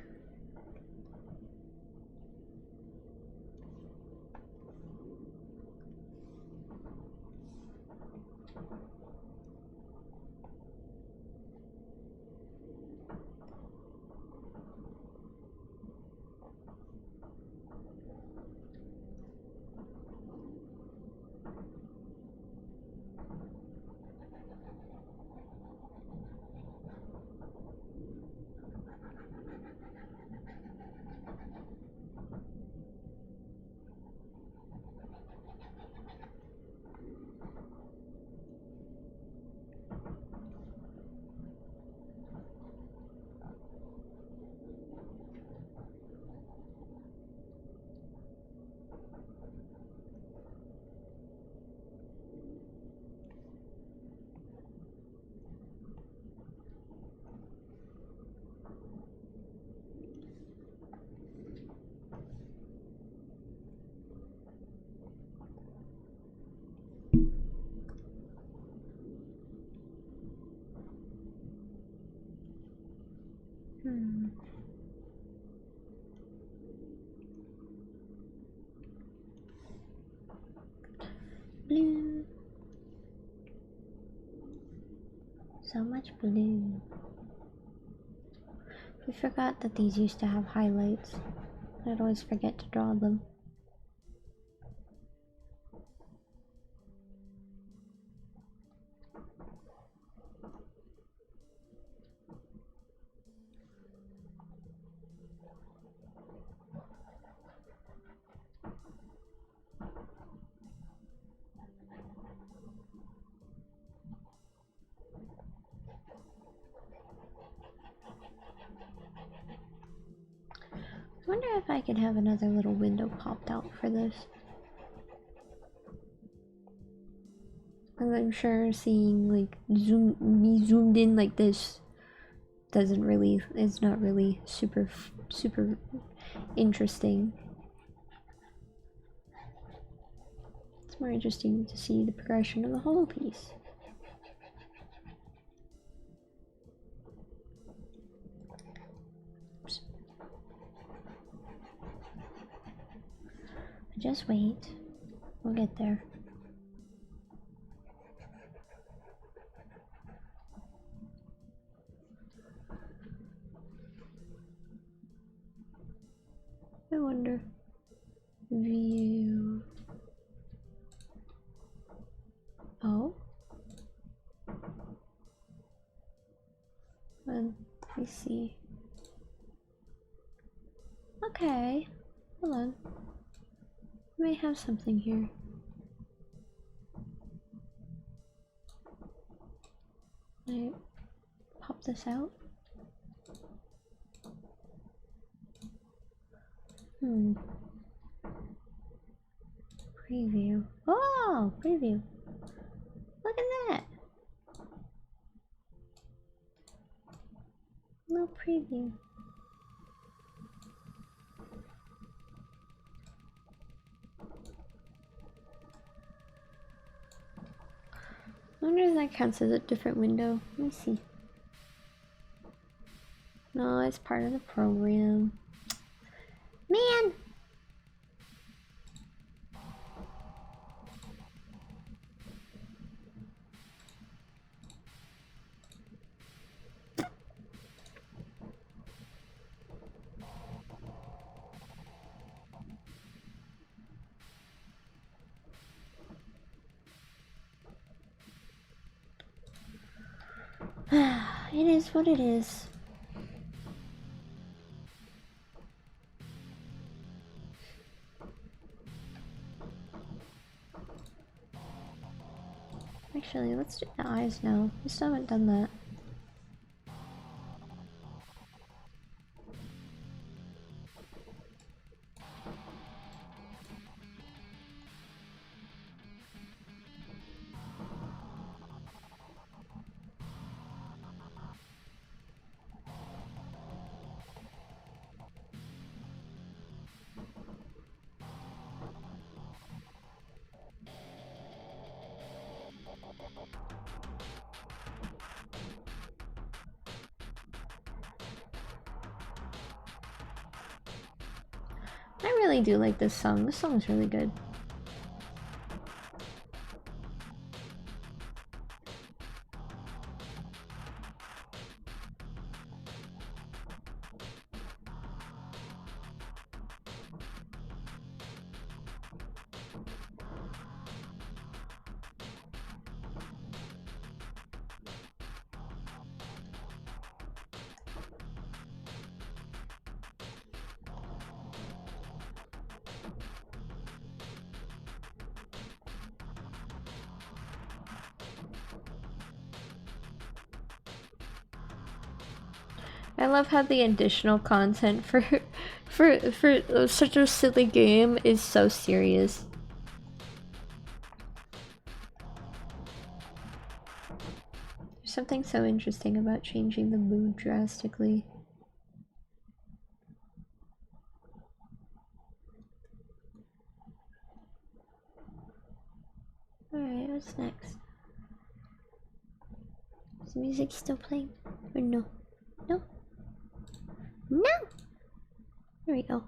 blue. So much blue. We forgot that these used to have highlights. I'd always forget to draw them. I wonder if I could have another little window popped out for this. And I'm sure seeing like me zoomed in like this is not really super interesting. It's more interesting to see the progression of the whole piece. Oops. Just wait. We'll get there. I wonder. View. Oh. Let me see. Okay. Hold on. We may have something here. Can I pop this out? Preview. Oh, preview. Look at that. Little preview. I wonder if that counts as a different window. Let me see. No, it's part of the program. Man! It is what it is. Actually, let's do the eyes now. We still haven't done that. I really do like this song. This song's really good. I love how the additional content for such a silly game is so serious. There's something so interesting about changing the mood drastically. Alright, what's next? Is the music still playing? Or no? No? No! There we go.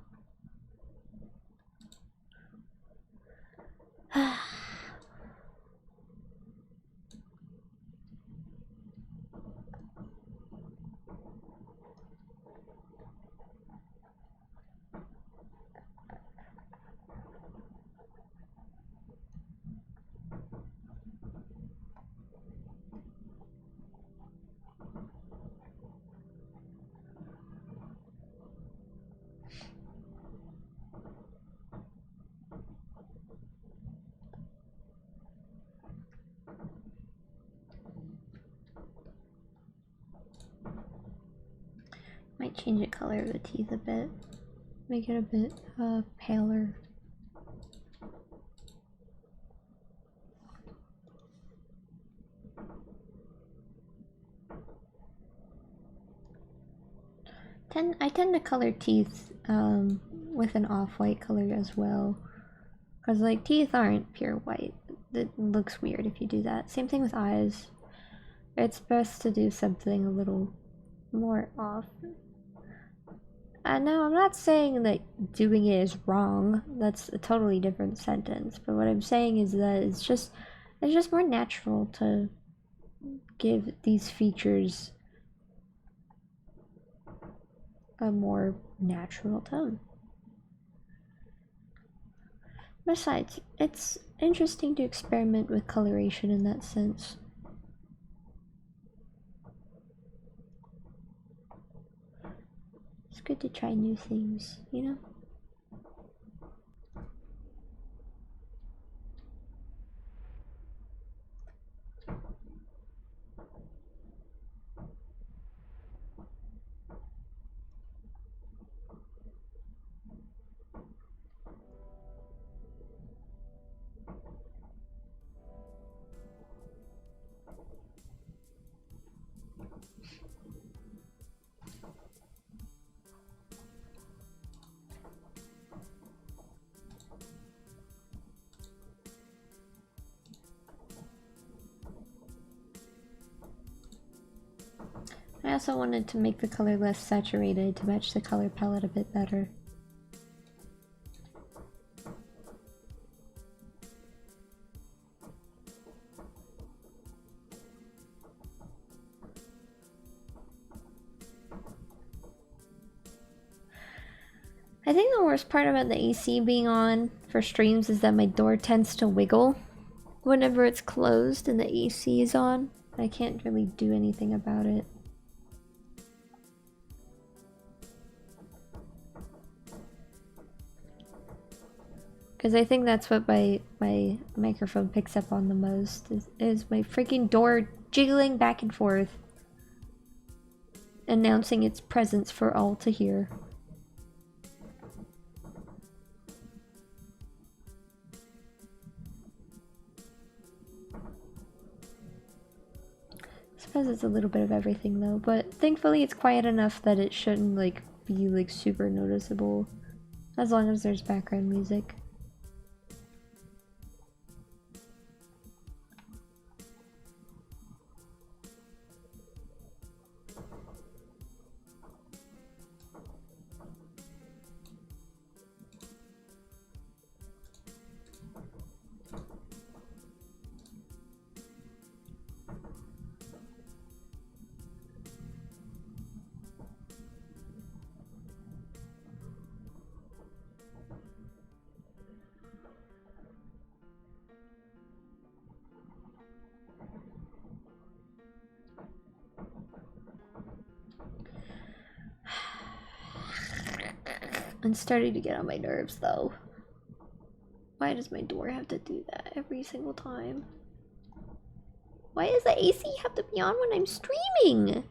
change the color of the teeth a bit. Make it a bit paler. I tend to color teeth with an off-white color as well. Because like teeth aren't pure white. It looks weird if you do that. Same thing with eyes. It's best to do something a little more off. No, I'm not saying that doing it is wrong. That's a totally different sentence. But what I'm saying is that it's just more natural to give these features a more natural tone. Besides, it's interesting to experiment with coloration in that sense. It's good to try new things, you know? I also wanted to make the color less saturated to match the color palette a bit better. I think the worst part about the AC being on for streams is that my door tends to wiggle whenever it's closed and the AC is on. I can't really do anything about it. Because I think that's what my microphone picks up on the most, is my freaking door jiggling back and forth, announcing its presence for all to hear. I suppose it's a little bit of everything though, but thankfully it's quiet enough that it shouldn't like be like super noticeable, as long as there's background music. I'm starting to get on my nerves though. Why does my door have to do that every single time? Why does the AC have to be on when I'm streaming?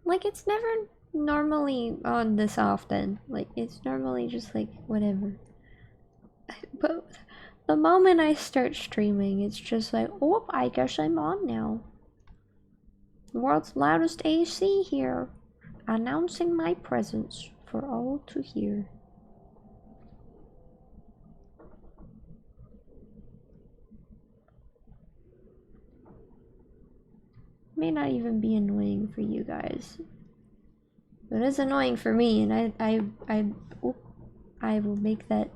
Like, it's never normally on this often. Like, it's normally just like, whatever. But the moment I start streaming, it's just like, oh, I guess I'm on now. The world's loudest AC here, announcing my presence for all to hear. May not even be annoying for you guys, but it's annoying for me, and I will make that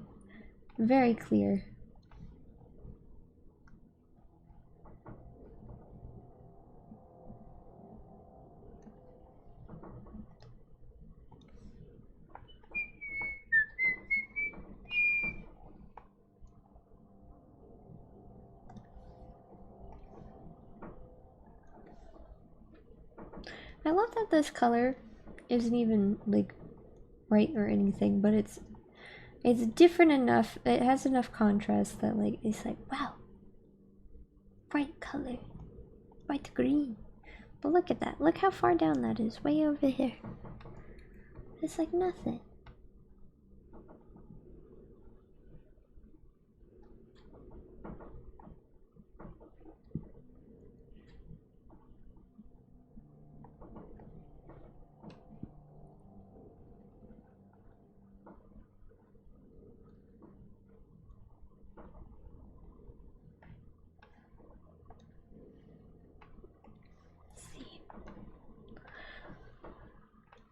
very clear. I love that this color isn't even like bright or anything, but it's different enough. It has enough contrast that like it's like, wow, bright color, bright green. But look at that. Look how far down that is. Way over here. It's like nothing.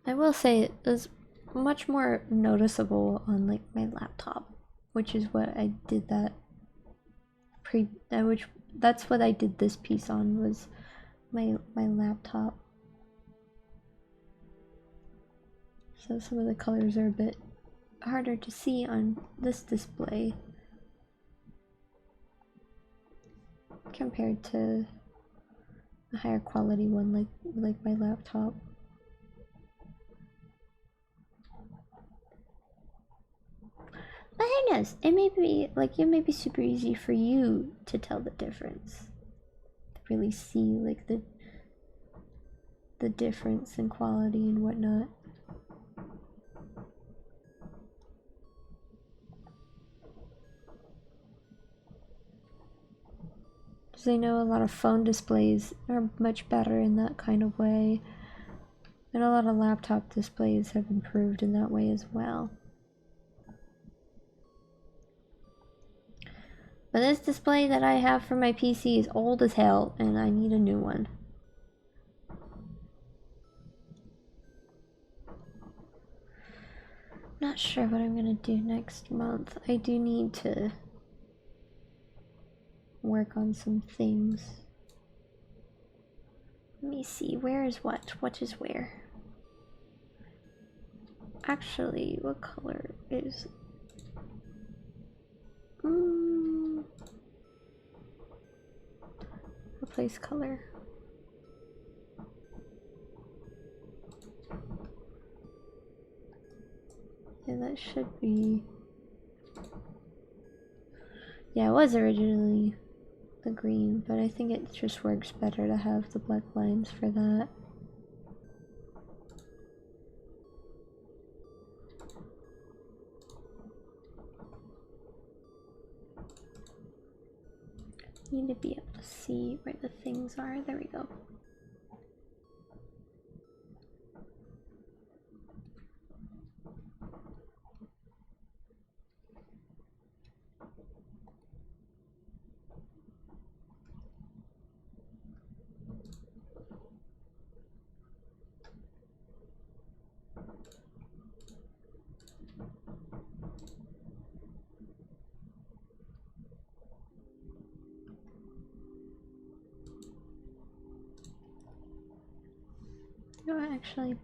I will say it is much more noticeable on like my laptop, which is what I did that which that's what I did this piece on, was my laptop. So some of the colors are a bit harder to see on this display compared to a higher quality one like my laptop. But who knows? It may be super easy for you to tell the difference. To really see like the difference in quality and whatnot. Because I know a lot of phone displays are much better in that kind of way. And a lot of laptop displays have improved in that way as well. But this display that I have for my PC is old as hell, and I need a new one. Not sure what I'm gonna do next month. I do need to work on some things. Let me see, where is what? What is where? Actually, what color is... replace color. Yeah, that should be... Yeah, it was originally the green, but I think it just works better to have the black lines for that. Need to be able to see where the things are. There we go. No, actually,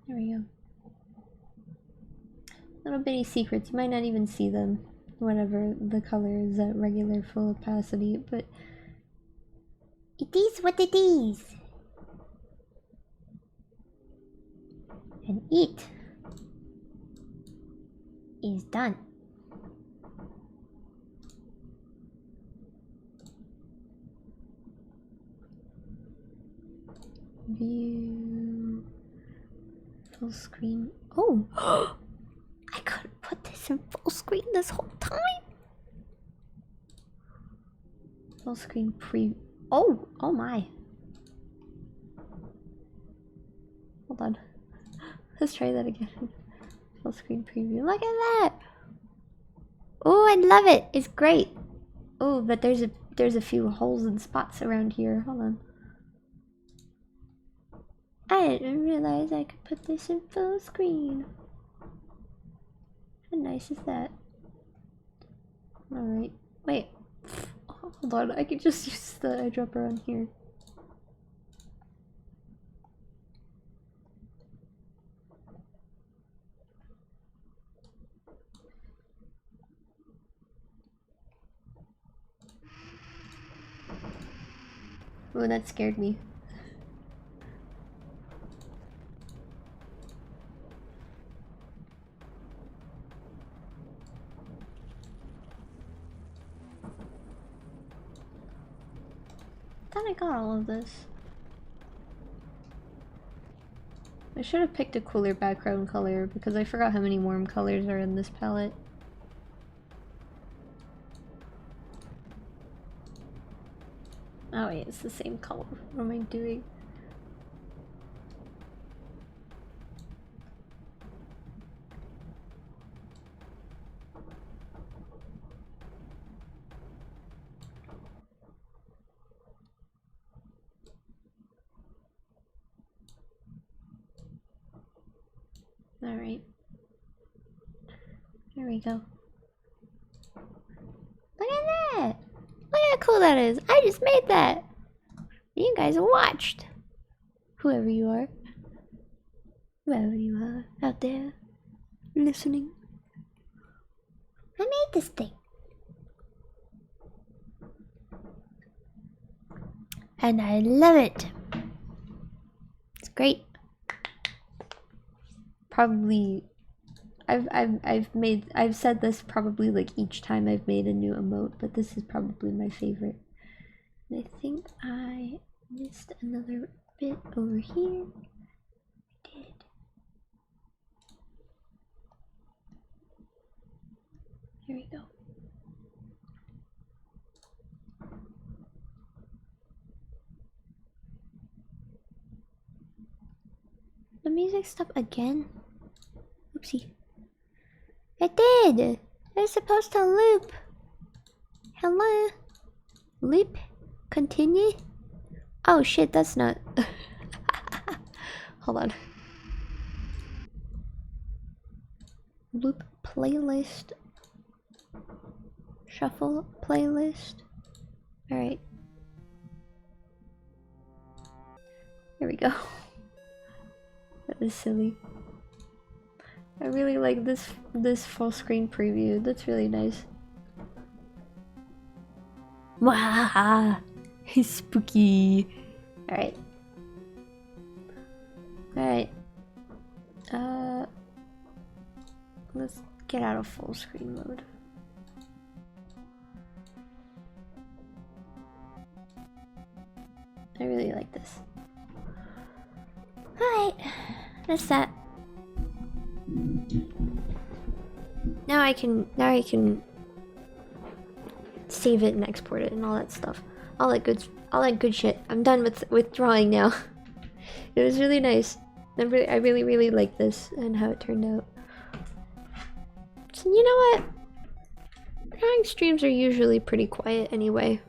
there we go. Little bitty secrets. You might not even see them whenever the color is at regular full opacity, but it is what it is. And it is done. View full screen. Oh, I could put this in full screen this whole time. Full screen preview. Oh, oh my. Hold on. Let's try that again. Full screen preview. Look at that. Oh, I love it. It's great. Oh, but there's a few holes and spots around here. Hold on. I didn't realize I could put this in full screen. How nice is that? Alright. Wait. Hold on. I could just use the eyedropper on here. Oh, that scared me. thought I got all of this. I should have picked a cooler background color because I forgot how many warm colors are in this palette. Oh wait, it's the same color. What am I doing? Alright. There we go. Look at that! Look how cool that is! I just made that! You guys watched! Whoever you are. Whoever you are out there listening. I made this thing. And I love it. It's great. Probably I've said this probably like each time I've made a new emote, but this is probably my favorite. And I think I missed another bit over here. I did. There we go. The music stopped again? Oopsie. It did! It's supposed to loop. Hello? Loop? Continue? Oh shit, that's not... Hold on. Loop playlist. Shuffle playlist. Alright. There we go. That is silly. I really like this full screen preview. That's really nice. Wahaha! He's spooky. Alright. Alright. Let's get out of full screen mode. I really like this. Alright. That's that. Now I can save it and export it and all that stuff. All that good shit. I'm done with drawing now. It was really nice. I really like this and how it turned out. So you know what? Drawing streams are usually pretty quiet anyway.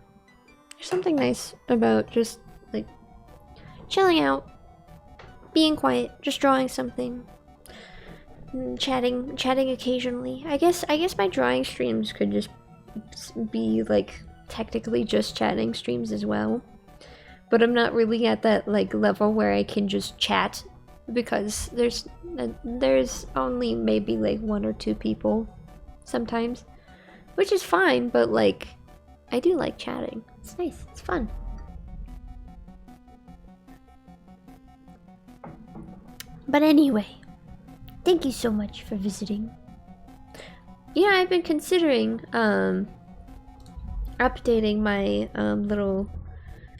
There's something nice about just like chilling out, being quiet, just drawing something, chatting occasionally. I guess my drawing streams could just be like technically just chatting streams as well, but I'm not really at that like level where I can just chat because there's only maybe like 1 or 2 people sometimes, which is fine, but like I do like chatting. It's nice, it's fun. But anyway, thank you so much for visiting. Yeah, I've been considering updating my little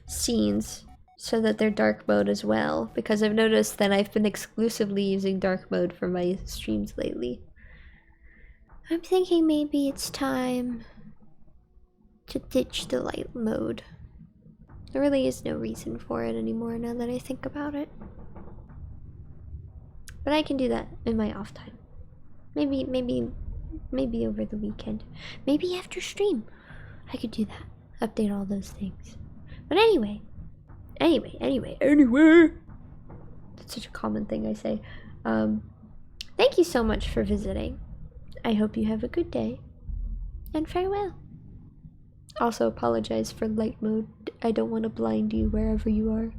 scenes so that they're dark mode as well, because I've noticed that I've been exclusively using dark mode for my streams lately. I'm thinking maybe it's time to ditch the light mode. There really is no reason for it anymore now that I think about it. But I can do that in my off time. Maybe over the weekend. Maybe after stream. I could do that. Update all those things. But anyway. That's such a common thing I say. Thank you so much for visiting. I hope you have a good day. And farewell. Also apologize for light mode. I don't want to blind you wherever you are.